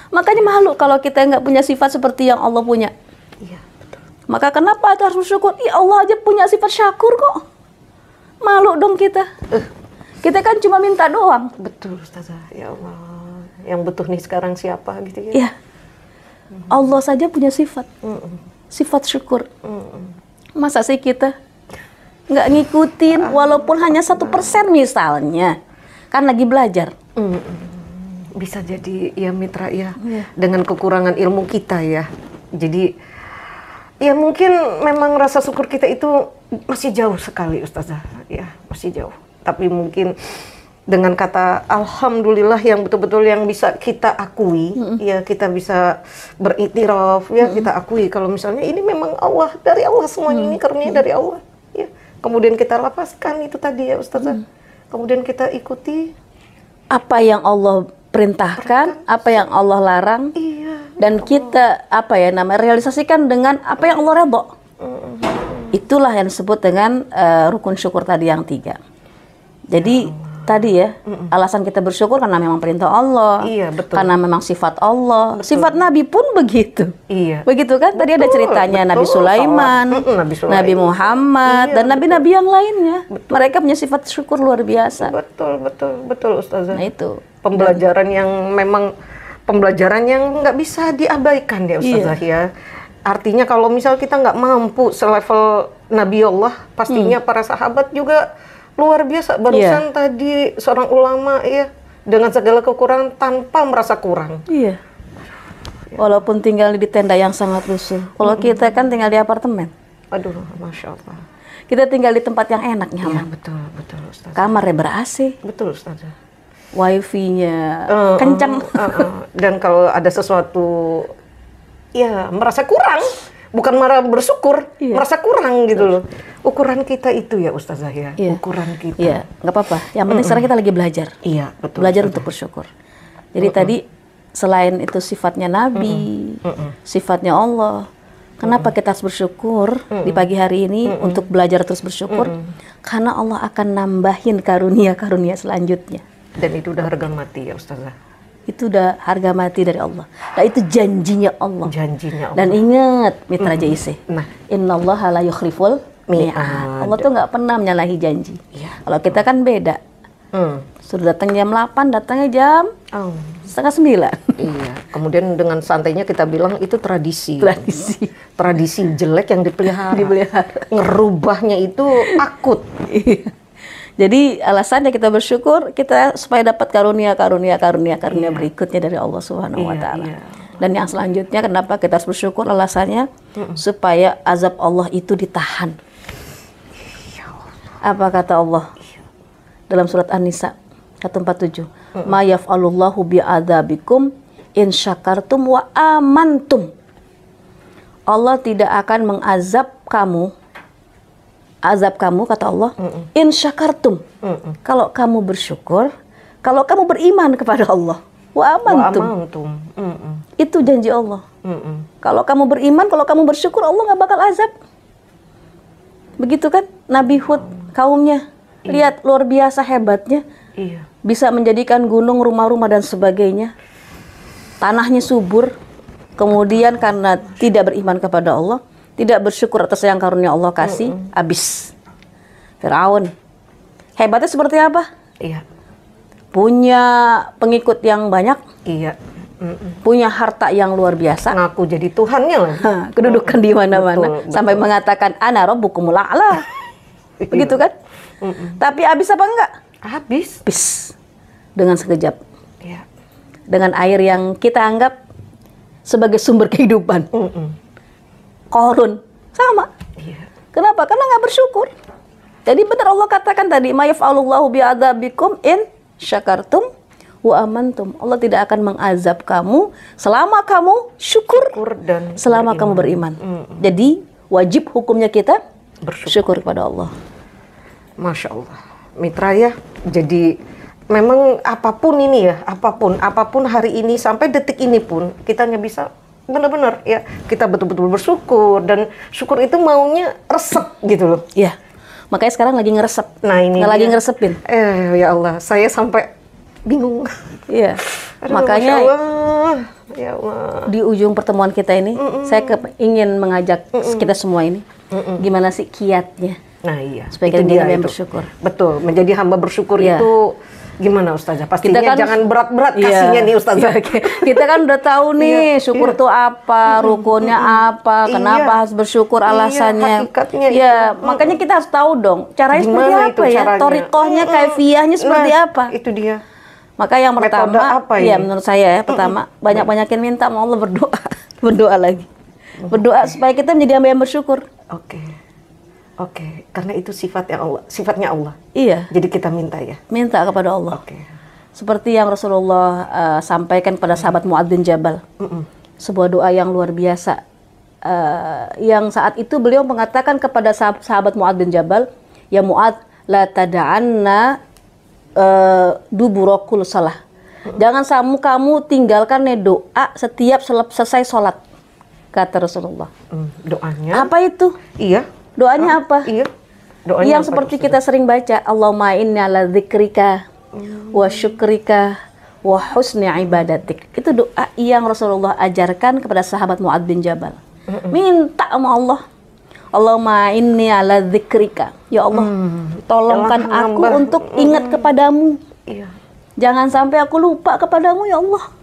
Makanya malu kalau kita nggak punya sifat seperti yang Allah punya. Iya, betul. Maka kenapa kita harus bersyukur? Ya Allah aja punya sifat syakur kok. Malu dong kita. Kita kan cuma minta doang. Betul, Ustazah. Ya Allah. Yang butuh nih sekarang siapa gitu ya? Iya. Allah saja punya sifat. Sifat syukur. Masa sih kita nggak ngikutin walaupun hanya 1% misalnya. Kan lagi belajar. Bisa jadi ya mitra ya, dengan kekurangan ilmu kita ya. Jadi ya mungkin memang rasa syukur kita itu masih jauh sekali Ustazah. Ya, masih jauh. Tapi mungkin dengan kata alhamdulillah yang betul-betul yang bisa kita akui, ya kita bisa beriktiraf, ya kita akui kalau misalnya ini memang Allah, dari Allah semuanya, ini karunia dari Allah. Ya. Kemudian kita lepaskan itu tadi ya Ustazah. Kemudian kita ikuti Apa yang Allah perintahkan, apa yang Allah larang, iya, dan kita apa ya namanya realisasikan dengan apa yang Allah redha. Itulah yang disebut dengan rukun syukur tadi yang 3. Jadi tadi ya alasan kita bersyukur karena memang perintah Allah, Iya, betul. karena memang sifat Allah, sifat Nabi pun begitu. Iya. Begitu kan? Tadi ada ceritanya Nabi betul, Sulaiman, Nabi Sulaiman. Nabi Muhammad, Iya, dan nabi-nabi yang lainnya. Mereka punya sifat syukur luar biasa. Betul Ustazah. Nah itu. Pembelajaran yang memang pembelajaran yang nggak bisa diabaikan ya Ustazah ya. Artinya kalau misal kita nggak mampu selevel Nabi Allah, pastinya para sahabat juga luar biasa. Barusan tadi seorang ulama ya dengan segala kekurangan tanpa merasa kurang. Iya. Walaupun tinggal di tenda yang sangat lusuh. Kalau kita kan tinggal di apartemen. Aduh, Masya Allah. Kita tinggal di tempat yang enak, Iya, nyaman. betul Ustazah. Kamarnya ber-AC, Betul Ustazah. wifi-nya kencang. Dan kalau ada sesuatu ya merasa kurang, bukan marah bersyukur, merasa kurang gitu loh. Ukuran kita itu ya Ustazah ya, ukuran kita. Iya, nggak apa-apa. Yang penting sekarang kita lagi belajar. Iya, betul. Belajar untuk bersyukur. Jadi tadi selain itu sifatnya Nabi, sifatnya Allah. Kenapa kita harus bersyukur di pagi hari ini untuk belajar terus bersyukur? Karena Allah akan nambahin karunia-karunia selanjutnya. Dan itu udah harga mati ya Ustazah. Itu udah harga mati dari Allah. Nah itu janjinya Allah. Janjinya Allah. Dan ingat mitra JIC. Nah, Innallaha la yukhliful mi'ad. Allah tuh nggak pernah menyalahi janji. Kalau kita kan beda. Sudah datang jam 8, datangnya jam setengah 9. Iya. Kemudian dengan santainya kita bilang itu tradisi. Tradisi Jelek yang dipelihara. dipelihara. Ngerubahnya itu akut. Iya. Jadi alasannya kita bersyukur kita supaya dapat karunia berikutnya dari Allah Subhanahu wa taala. Dan yang selanjutnya kenapa kita harus bersyukur alasannya supaya azab Allah itu ditahan. Apa kata Allah dalam surat An-Nisa 147? Ma yaf'alullahu bi'adzabikum in syakartum wa amantum. Allah tidak akan mengazab kamu. Azab kamu kata Allah in syakartum. Kalau kamu bersyukur, kalau kamu beriman kepada Allah. Wa amantum. Itu janji Allah. Kalau kamu beriman, kalau kamu bersyukur, Allah nggak bakal azab. Begitu kan Nabi Hud kaumnya. Lihat luar biasa hebatnya. Bisa menjadikan gunung, rumah-rumah dan sebagainya. Tanahnya subur. Kemudian karena tidak beriman kepada Allah, tidak bersyukur atas yang karunia Allah kasih, habis. Firaun. Hebatnya seperti apa? Iya. Punya pengikut yang banyak. Iya. Punya harta yang luar biasa. Ngaku jadi Tuhannya lah. Kedudukan di mana-mana. Sampai mengatakan, ana rabbukumul a'la. Begitu kan? Tapi habis apa enggak? Habis. Dengan sekejap. Iya. Dengan air yang kita anggap sebagai sumber kehidupan. Korun. Sama. Iya. Kenapa? Karena nggak bersyukur. Jadi benar Allah katakan tadi, "Ma yaf'alullahu bi'adzabikum in syakartum wa amantum." Allah tidak akan mengazab kamu selama kamu syukur dan selama kamu beriman. Jadi wajib hukumnya kita bersyukur kepada Allah. Masya Allah, Mitra ya. Jadi memang apapun ini ya, apapun hari ini sampai detik ini pun kita hanya bisa benar-benar ya kita betul-betul bersyukur, dan syukur itu maunya resep gitu loh. Iya. Makanya sekarang lagi ngeresep. Nah ini lagi ngeresepin. Ya Allah, saya sampai bingung. Iya. Aduh, makanya Masya Allah. Ya Allah. Di ujung pertemuan kita ini, saya ingin mengajak kita semua ini, gimana sih kiatnya? Nah iya. Supaya kita jadi yang bersyukur. Betul, menjadi hamba bersyukur itu gimana Ustazah? Pastinya kita kan, jangan berat-berat kasihnya nih Ustazah. Kita kan udah tahu nih syukur itu apa, rukunnya apa, kenapa harus bersyukur, alasannya. Hakikatnya makanya kita harus tahu dong caranya gimana seperti apa ya, torikohnya, kaifiyahnya seperti apa. Itu dia. Maka yang pertama, menurut saya ya, pertama banyak-banyakin minta sama Allah, berdoa lagi, berdoa supaya kita menjadi hamba yang bersyukur. Oke, karena itu sifatnya Allah. Iya. Jadi kita minta ya. Minta kepada Allah. Seperti yang Rasulullah sampaikan pada sahabat Mu'adz bin Jabal. Sebuah doa yang luar biasa. Yang saat itu beliau mengatakan kepada sahabat Mu'adz bin Jabal, "Ya Mu'adz, la tada'anna duburakul salah." Jangan kamu tinggalkan doa setiap selesai sholat, kata Rasulullah. Doanya? Apa itu? Iya. Doanya apa? Iya. Doanya yang seperti kita sering baca, Allahumma inni ala dzikrika wa syukrika wa husni ibadatik. Itu doa yang Rasulullah ajarkan kepada sahabat Mu'adz bin Jabal. Minta sama Allah. Allahumma inni ala dzikrika. Ya Allah, tolongkan aku untuk ingat kepadamu. Iya. Jangan sampai aku lupa kepadamu ya Allah.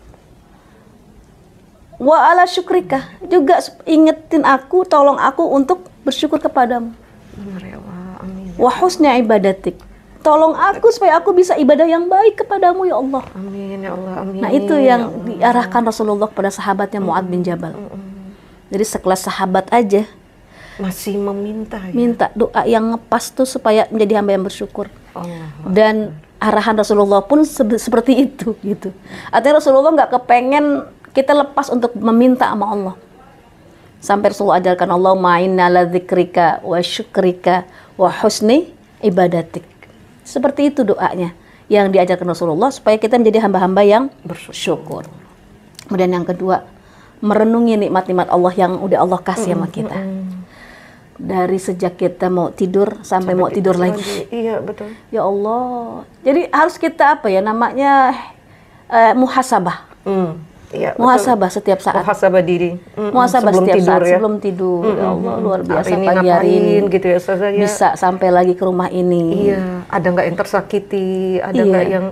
Wa ala syukrika, juga ingetin aku, tolong aku untuk bersyukur kepadamu. Benar ya Allah, amin. Wa husni ibadatik, tolong aku supaya aku bisa ibadah yang baik kepadamu ya Allah. Amin ya Allah, amin. Nah itu yang diarahkan Rasulullah kepada sahabatnya Mu'adz bin Jabal. Jadi sekelas sahabat aja masih meminta ya? Minta doa yang ngepas tuh supaya menjadi hamba yang bersyukur. Dan arahan Rasulullah pun seperti itu gitu. Artinya Rasulullah nggak kepengen kita lepas untuk meminta sama Allah. Sampai Rasulullah ajarkan, Allahumma inna ala dzikrika wa syukrika wa husni ibadatik. Seperti itu doanya yang diajarkan Rasulullah supaya kita menjadi hamba-hamba yang bersyukur. Kemudian yang kedua, merenungi nikmat-nikmat Allah yang udah Allah kasih sama kita. Dari sejak kita mau tidur sampai mau tidur lagi. Iya, betul. Ya Allah. Jadi harus kita namanya muhasabah. Iya, muhasabah setiap saat. Muhasabah diri. Muhasabah setiap saat sebelum tidur. Ya Allah, luar biasa pagi hari ini. Gitu ya, Ustazah, ya. Bisa sampai lagi ke rumah ini. Iya, ada nggak yang tersakiti, ada nggak yang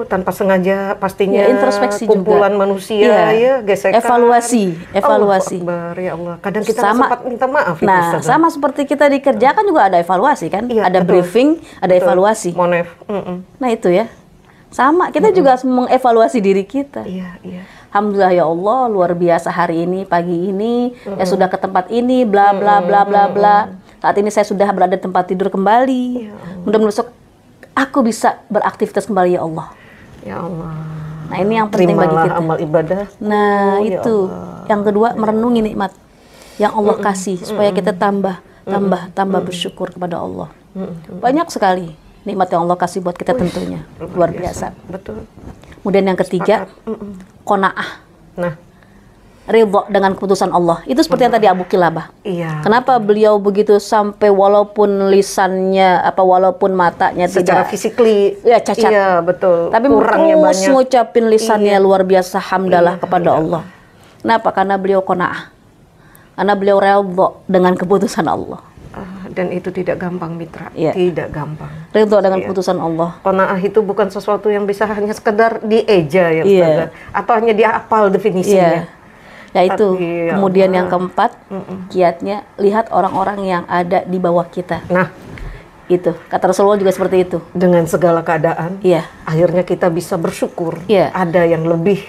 tanpa sengaja pastinya introspeksi kumpulan juga. manusia ya, gesekan. Evaluasi. Akbar, ya Allah. Kadang kita sempat minta maaf. Nah, sama seperti kita dikerjakan juga ada evaluasi kan? Iya, ada briefing, ada evaluasi. Monef. Nah itu ya. Sama, kita juga harus mengevaluasi diri kita. Iya. Alhamdulillah ya Allah, luar biasa hari ini, pagi ini, ya sudah ke tempat ini, bla bla bla bla bla. Saat ini saya sudah berada di tempat tidur kembali. Mudah-mudahan besok aku bisa beraktivitas kembali ya Allah. Ya Allah. Nah ini yang penting bagi kita. Amal ibadah. Nah itu. Yang kedua, merenungi nikmat yang Allah kasih supaya kita tambah bersyukur kepada Allah. Banyak sekali nikmat yang Allah kasih buat kita tentunya. Luar biasa. Betul. Kemudian yang ketiga, qanaah. Nah, ridho dengan keputusan Allah. Itu seperti yang tadi Abu Kilabah. Iya. Kenapa beliau begitu sampai walaupun lisannya walaupun matanya secara physically cacat. Iya, betul. Tapi kurangnya terus banyak. ngucapin lisannya luar biasa hamdalah kepada Allah. Kenapa? Karena beliau qanaah. Karena beliau ridho dengan keputusan Allah. Dan itu tidak gampang, Mitra. Iya. Tidak gampang. Ridho dengan keputusan Allah. Qanaah itu bukan sesuatu yang bisa hanya sekedar dieja ya, Ustazah. Atau hanya dia hafal definisinya. Ya itu. Kemudian yang keempat, kiatnya lihat orang-orang yang ada di bawah kita. Nah, itu kata Rasulullah juga seperti itu. Dengan segala keadaan, iya, akhirnya kita bisa bersyukur. Iya. Ada yang lebih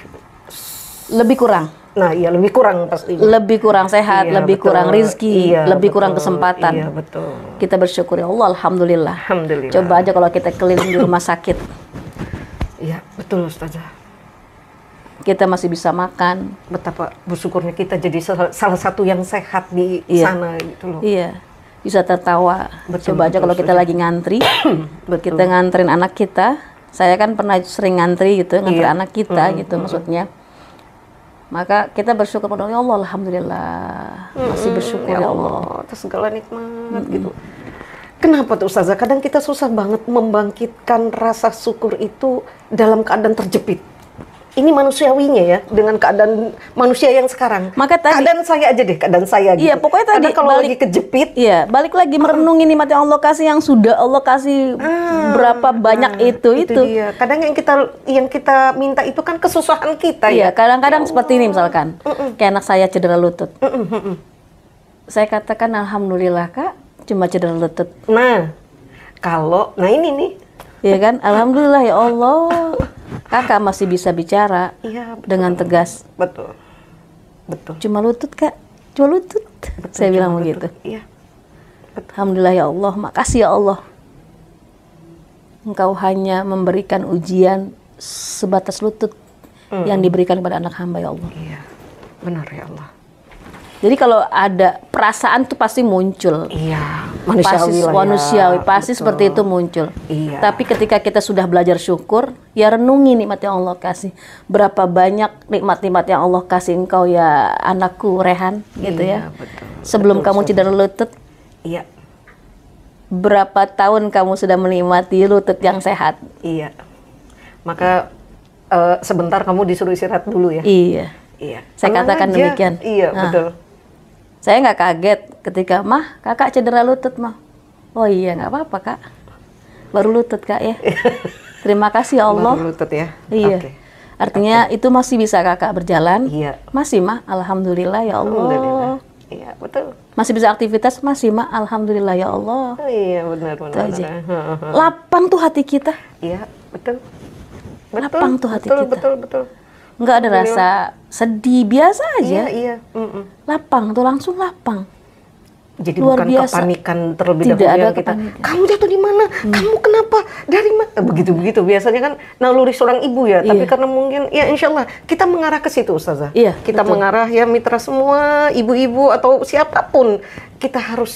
kurang. Nah, iya lebih kurang pasti. Lebih kurang sehat, Iya, lebih betul. kurang rezeki, Iya, lebih betul. kurang kesempatan. Iya, betul. Kita bersyukur ya Allah, alhamdulillah. Alhamdulillah. Coba aja kalau kita keliling di rumah sakit, Iya, betul Ustazah. kita masih bisa makan. Betapa bersyukurnya kita jadi salah satu yang sehat di Iya. sana gitu loh. Iya, bisa tertawa. Betul, Coba aja betul, kalau kita setuju. lagi ngantri, Betul. kita nganterin anak kita. Saya kan pernah sering ngantri gitu, ngantri Iya. anak kita gitu maksudnya. Maka kita bersyukur pada Allah, alhamdulillah. Masih bersyukur ya Allah. atas segala nikmat gitu. Kenapa tuh Ustazah? Kadang kita susah banget membangkitkan rasa syukur itu dalam keadaan terjepit. Ini manusiawinya ya, dengan keadaan manusia yang sekarang. Maka tadi- keadaan saya aja deh, keadaan saya gitu. Iya, pokoknya tadi Kadang kalau balik- lagi kejepit, Iya, balik lagi merenungi nikmat yang Allah kasih, yang sudah Allah kasih berapa banyak itu. dia. Kadang yang kita minta itu kan kesusahan kita Iya, ya. kadang-kadang seperti ini misalkan, kayak anak saya cedera lutut. Saya katakan alhamdulillah Kak, cuma cedera lutut. Nah, ini nih. Iya kan? Alhamdulillah ya Allah. Kakak masih bisa bicara Iya, betul. dengan tegas. Betul. Betul. Cuma lutut Kak, cuma lutut. Saya bilang begitu. Iya. Alhamdulillah ya Allah, makasih ya Allah. Engkau hanya memberikan ujian sebatas lutut yang diberikan kepada anak hamba ya Allah. Iya. Benar ya Allah. Jadi kalau ada perasaan tuh pasti muncul. Iya, Pasti manusiawi lah ya. manusiawi, pasti Betul. seperti itu muncul. Iya. Tapi ketika kita sudah belajar syukur, ya renungi nikmat yang Allah kasih. Berapa banyak nikmat-nikmat yang Allah kasih engkau ya anakku Rehan, gitu Iya, ya. betul. Sebelum Betul, kamu cedera lutut, Iya. berapa tahun kamu sudah menikmati lutut yang sehat? Iya. Maka sebentar kamu disuruh istirahat dulu ya. Iya. Iya. Saya Tenang katakan aja. demikian. Iya, Nah. betul. Saya nggak kaget ketika, Mah, kakak cedera lutut, Mah. Oh iya, nggak apa-apa, Kak. Baru lutut, Kak, ya. Terima kasih ya Allah. Baru lutut ya. Iya. Oke. Artinya itu masih bisa kakak berjalan. Iya. Masih, Mah. Alhamdulillah ya Allah. Alhamdulillah. Iya, betul. Masih bisa aktivitas? Masih, Mah. Alhamdulillah ya Allah. Oh, iya, benar Itu benar. aja. benar. Lapang tuh hati kita. Iya, betul. Lapang tuh hati betul, kita. Betul, betul. Nggak ada rasa sedih, biasa aja. Iya, iya. Mm-mm. Lapang tuh, langsung lapang. Jadi Luar bukan biasa. kepanikan terlebih Tidak dahulu ada yang kita, kepanikan. kamu jatuh di mana? Kamu kenapa? Dari mana? Begitu-begitu. Biasanya kan naluri seorang ibu ya, tapi Iya. karena mungkin, ya insya Allah, kita mengarah ke situ Ustazah. Iya, Kita betul. mengarah ya mitra semua, ibu-ibu atau siapapun, kita harus.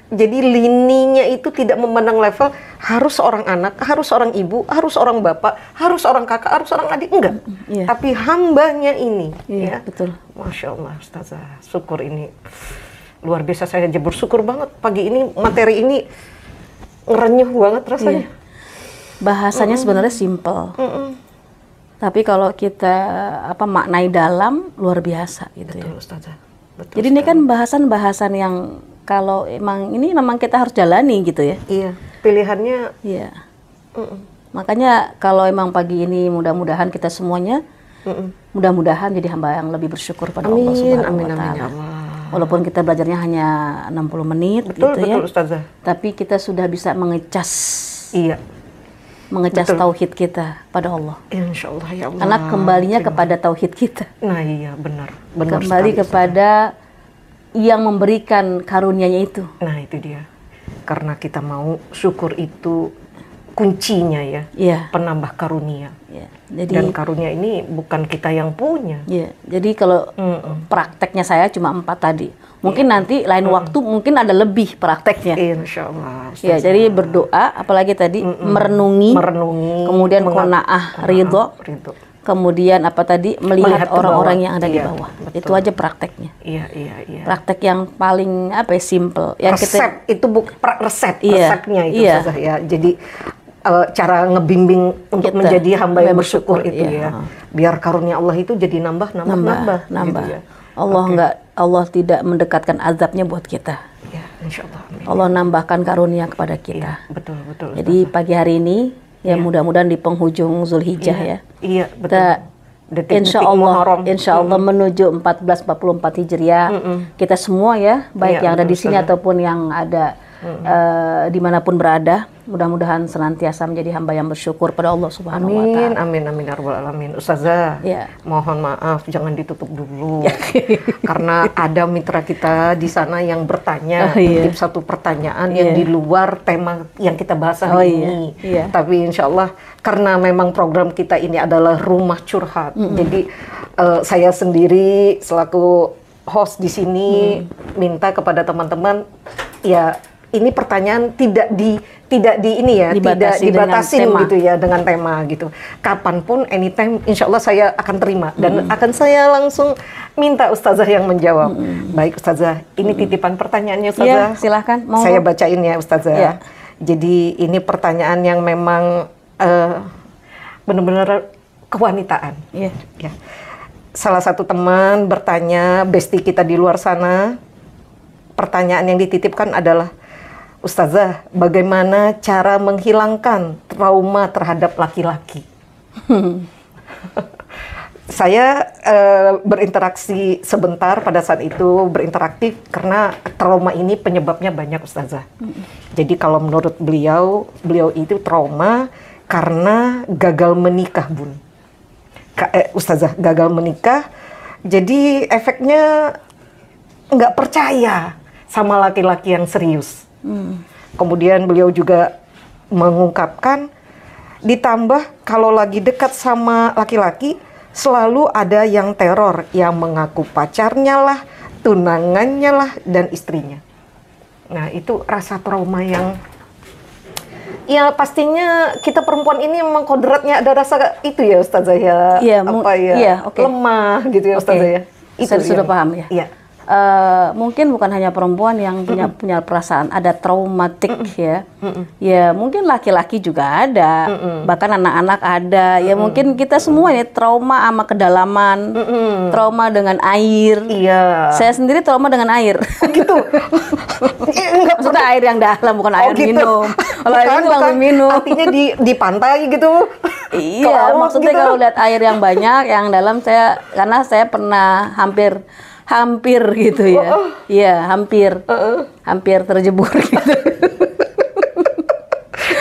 Jadi lininya itu tidak memandang level, harus seorang anak, harus seorang ibu, harus seorang bapak, harus seorang kakak, harus seorang adik, enggak. Iya. Tapi hambanya ini, Iya, ya. betul. Masya Allah Ustazah, syukur ini luar biasa. Saya aja bersyukur banget pagi ini, materi ini ngerenyuh banget rasanya. Iya. Bahasanya sebenarnya simple. Tapi kalau kita maknai dalam, luar biasa gitu ya. Betul Ustazah. Betul. Jadi ini kan bahasan-bahasan yang kalau memang kita harus jalani gitu ya. Iya, pilihannya. Iya. Makanya kalau emang pagi ini mudah-mudahan kita semuanya mudah-mudahan jadi hamba yang lebih bersyukur pada Allah Subhanahu amin, wa amin, taala. ya Allah. Walaupun kita belajarnya hanya 60 menit Betul, gitu ya. betul Ustazah. Tapi kita sudah bisa mengecas Iya, betul. tauhid kita pada Allah. insya Allah ya Allah. Karena kembalinya kepada tauhid kita. Nah iya, benar. Benar Kembali sekali, kepada yang memberikan karunia-Nya itu. Ustazah. Nah itu dia. Karena kita mau, syukur itu kuncinya ya. Iya. Penambah karunia. Ya. Jadi Dan karunia ini bukan kita yang punya. ya, jadi kalau prakteknya saya cuma 4 tadi. Mungkin nanti lain waktu mungkin ada lebih prakteknya. Insya Allah. Ya, jadi berdoa, apalagi tadi merenungi, kemudian qanaah, ridho, kemudian melihat ke orang-orang bawah. yang ada di Iya, bawah. betul. Itu aja prakteknya. Iya. Praktek yang paling simple. Yang Resep itu Iya, resepnya itu iya. Ustazah, ya. Jadi cara ngebimbing untuk Kita menjadi hamba yang bersyukur, bersyukur itu iya. ya. Biar karunia Allah itu jadi nambah. nambah. Gitu ya. Allah tidak mendekatkan azabnya buat kita. Ya, insya Allah. Amin. Allah nambahkan karunia kepada Iya, kita. betul. Jadi pagi hari ini ya mudah-mudahan di penghujung Zulhijjah ya. Iya, betul. Kita Detik-detik insya Allah, Muharram. menuju 1444 Hijriah, kita semua ya, baik Iya, yang ada di betul, sini Ustazah. ataupun yang ada dimanapun berada. Mudah-mudahan senantiasa menjadi hamba yang bersyukur pada Allah Subhanahu wa Ta'ala. Amin, amin, ya rabbal alamin. Ustazah, mohon maaf, jangan ditutup dulu. Karena ada mitra kita di sana yang bertanya, titip satu pertanyaan yang di luar tema yang kita bahas hari ini. Tapi insya Allah, karena memang program kita ini adalah rumah curhat. Jadi saya sendiri selaku host di sini minta kepada teman-teman, ya ini pertanyaan tidak dibatasi gitu ya dengan tema gitu. Kapanpun, anytime, insya Allah saya akan terima dan akan saya langsung minta Ustazah yang menjawab. Baik Ustazah, ini titipan pertanyaannya Ustazah. Ya, silahkan. Saya bacain ya Ustazah. Jadi ini pertanyaan yang memang benar-benar kewanitaan. Ya. Salah satu teman bertanya, bestie kita di luar sana, pertanyaan yang dititipkan adalah, Ustazah, bagaimana cara menghilangkan trauma terhadap laki-laki? Saya berinteraksi sebentar pada saat itu, berinteraktif karena trauma ini penyebabnya banyak Ustazah. Jadi kalau menurut beliau itu trauma karena gagal menikah, Bun. Ustazah, gagal menikah, jadi efeknya nggak percaya sama laki-laki yang serius. Kemudian beliau juga mengungkapkan, ditambah kalau lagi dekat sama laki-laki, selalu ada yang teror, yang mengaku pacarnya lah, tunangannya lah, dan istrinya. Nah, itu rasa trauma yang, ya pastinya kita perempuan ini memang kodratnya ada rasa itu ya Ustazah ya, lemah gitu ya Ustazah ya. Itu sudah paham ya. Iya. Mungkin bukan hanya perempuan yang punya perasaan ada traumatik ya. Ya mungkin laki-laki juga ada, bahkan anak-anak ada. Ya mungkin kita semua ini trauma sama kedalaman, trauma dengan air. Iya. Saya sendiri trauma dengan air. Oh gitu. Maksudnya air yang dalam, bukan air gitu. minum. Kalau air minum langsung minum. Artinya di pantai gitu. Iya, maksudnya gitu. Kalau lihat air yang banyak, yang dalam karena saya pernah hampir gitu ya. Iya, hampir terjebur gitu.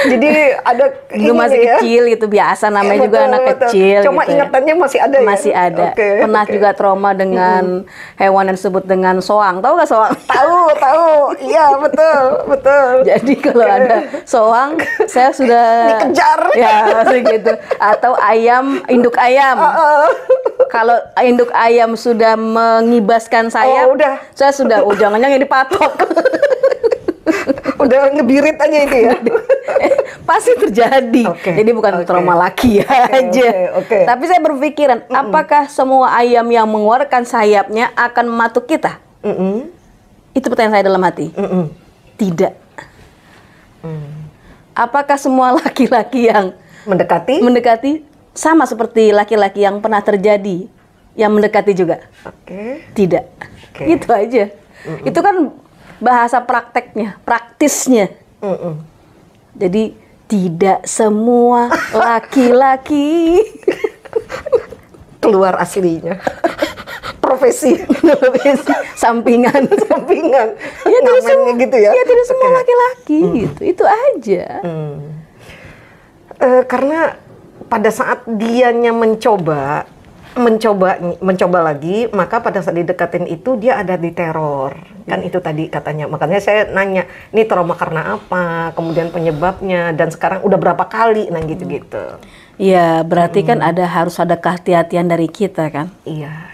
Jadi ada dulu masih kecil gitu, biasa namanya juga anak kecil. Cuma gitu ingatannya masih ada ya? Masih ada. Pernah juga trauma dengan hewan yang disebut dengan soang. Tahu nggak soang? Tahu. Iya, betul. Jadi kalau ada soang, saya sudah dikejar. Ya, gitu. Atau induk ayam. Kalau induk ayam sudah mengibaskan sayap, saya sudah jangan-jangan dipatok. Udah ngebirit aja itu ya. Pasti terjadi. Jadi bukan trauma laki aja. Tapi saya berpikiran, apakah semua ayam yang mengeluarkan sayapnya akan mematuk kita? Itu pertanyaan saya dalam hati. Tidak. Apakah semua laki-laki yang mendekati sama seperti laki-laki yang pernah terjadi yang mendekati juga? Tidak. Itu aja. Itu kan bahasa praktisnya. Jadi tidak semua laki-laki keluar aslinya. Profesi sampingan. Ya tidak semua gitu ya. Ya tidak semua laki-laki gitu. Itu aja. Karena pada saat dianya mencoba lagi, maka pada saat didekatin itu dia ada di teror. Kan itu tadi katanya. Makanya saya nanya, ini trauma karena apa? Kemudian penyebabnya, dan sekarang udah berapa kali, nah gitu-gitu. Iya, berarti kan harus ada kehati-hatian dari kita kan? Iya.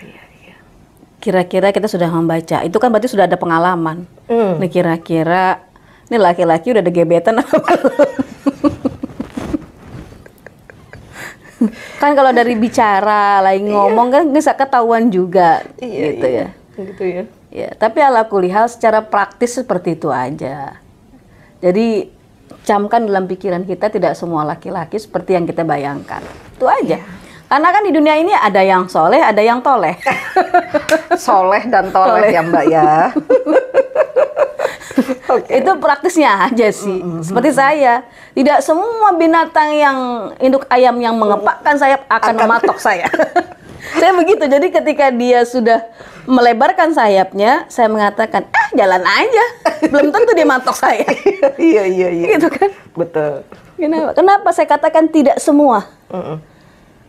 Kira-kira kita sudah membaca, itu kan berarti sudah ada pengalaman. Nih kira-kira, ini laki-laki udah ada gebetan apa kan kalau dari bicara lagi ngomong kan bisa ketahuan juga gitu ya. Ya, tapi ala kulihal secara praktis seperti itu aja. Jadi camkan dalam pikiran kita tidak semua laki-laki seperti yang kita bayangkan. Itu aja. Karena kan di dunia ini ada yang soleh, ada yang toleh. Soleh dan toleh ya Mbak ya. Itu praktisnya aja sih. Seperti saya, tidak semua binatang yang induk ayam yang mengepakkan sayap akan mematok saya. Saya begitu. Jadi ketika dia sudah melebarkan sayapnya, saya mengatakan, jalan aja. Belum tentu dia matok saya. Iya. Gitu kan? Betul. Kenapa saya katakan tidak semua?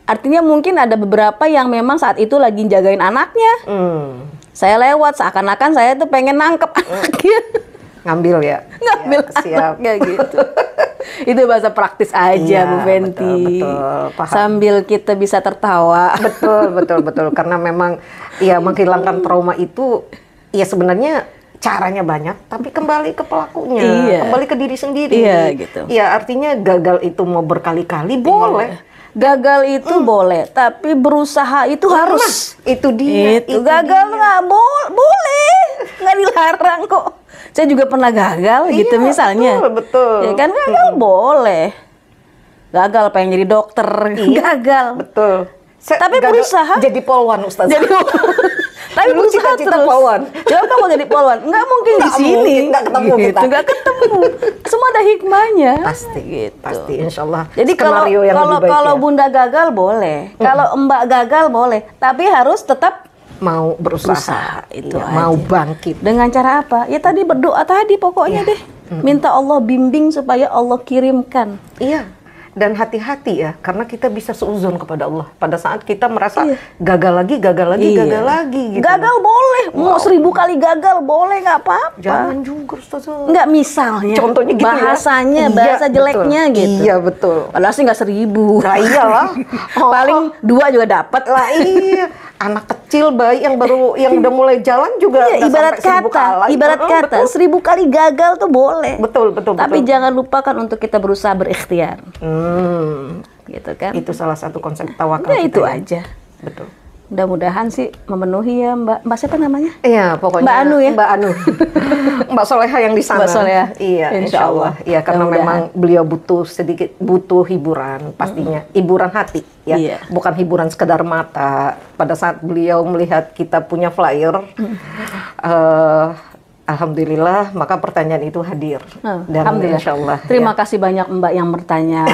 Artinya mungkin ada beberapa yang memang saat itu lagi jagain anaknya. Saya lewat, seakan-akan saya tuh pengen nangkep anaknya. Ngambil ya? Ngambil siap. anaknya gitu. Itu bahasa praktis aja, Bu Fenty. Betul, paham. Sambil kita bisa tertawa. Betul. Karena memang ya menghilangkan trauma itu ya sebenarnya caranya banyak, tapi kembali ke pelakunya, kembali ke diri sendiri. Iya, gitu. Ya artinya gagal itu mau berkali-kali boleh. Gagal itu boleh, tapi berusaha itu harus. Itu dia. Itu gagal nggak boleh, nggak dilarang kok. Saya juga pernah gagal gitu misalnya. Betul. Ya kan gagal boleh. Gagal pengen jadi dokter, gagal. Betul. Tapi berusaha. Jadi polwan, Ustaz. Tapi dulu berusaha cita-cita terus. polwan. Coba mau jadi polwan, nggak mungkin di sini. Nggak ketemu kita. Nggak ketemu. Semua ada hikmahnya. Pasti, gitu. Pasti, insya Allah. Jadi kalau Bunda gagal boleh, kalau Mbak gagal boleh, tapi harus tetap mau berusaha itu ya, mau bangkit. Dengan cara apa? Ya tadi berdoa tadi pokoknya deh. Minta Allah bimbing supaya Allah kirimkan. Iya. Dan hati-hati ya, karena kita bisa seuzon kepada Allah. Pada saat kita merasa gagal lagi gitu. Gagal boleh, mau 1000 kali gagal boleh, nggak apa-apa. Jangan juga, Ustaz. Nggak, misalnya. Contohnya gitu bahasanya, ya? bahasa jeleknya betul. gitu. Iya, betul. Padahal sih nggak 1000. Nah iyalah. Paling 2 juga dapat. Lah iya. Anak kecil, bayi yang udah mulai jalan juga ibarat kata 1000 kali gagal tuh boleh. Betul. Tapi jangan lupakan untuk kita berusaha berikhtiar. Gitu kan? Itu salah satu konsep tawakal. Ya itu aja. Betul. Mudah-mudahan sih memenuhi ya Mbak siapa namanya? Iya, pokoknya Mbak Anu ya. Mbak Anu. Mbak Soleha yang di sana. Mbak Soleha. Iya, insya Allah. Iya, karena memang beliau butuh hiburan pastinya. Hiburan hati ya. Iya. Bukan hiburan sekedar mata. Pada saat beliau melihat kita punya flyer alhamdulillah, maka pertanyaan itu hadir. Dan alhamdulillah. insya Allah. Terima kasih banyak Mbak yang bertanya.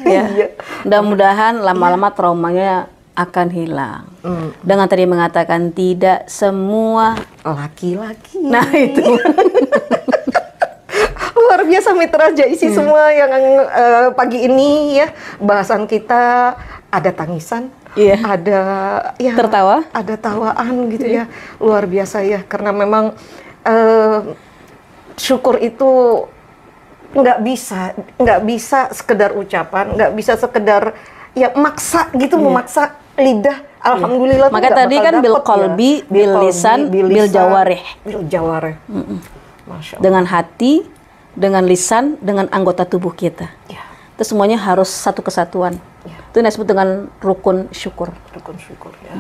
Ya. Mudah-mudahan lama-lama traumanya akan hilang. Dengan tadi mengatakan tidak semua laki-laki. Nah itu. Luar biasa Mitra Jaisi semua yang pagi ini ya bahasan kita ada tangisan, ada ya tertawa, ada tawaan gitu ya. Luar biasa ya karena memang syukur itu nggak bisa sekedar ucapan, nggak bisa sekedar ya maksa gitu memaksa lidah. Alhamdulillah. Maka tadi kan bil qalbi, bil lisan, bil jawarih. Masya Allah. Dengan hati, dengan lisan, dengan anggota tubuh kita. Itu semuanya harus satu kesatuan. Itu yang disebut dengan rukun syukur. Rukun syukur ya.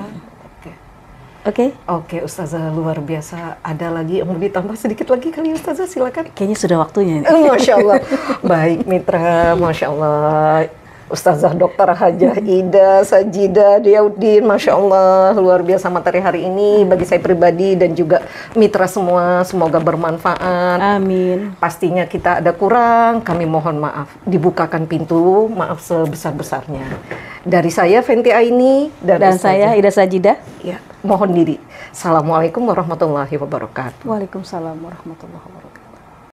Oke, Ustazah luar biasa. Ada lagi yang mau ditambah sedikit lagi kali Ustazah, silakan. Kayaknya sudah waktunya. Masya Allah. Baik Mitra, Masya Allah. Ustazah Dr. Hajah Ida Sajida Diaudin, Masya Allah, luar biasa materi hari ini bagi saya pribadi dan juga mitra semua, semoga bermanfaat. Amin. Pastinya kita ada kurang, kami mohon maaf. Dibukakan pintu, maaf sebesar-besarnya. Dari saya Fenty Aini dan saya Ida Sajida. Ya, mohon diri. Assalamualaikum warahmatullahi wabarakatuh. Waalaikumsalam warahmatullahi wabarakatuh.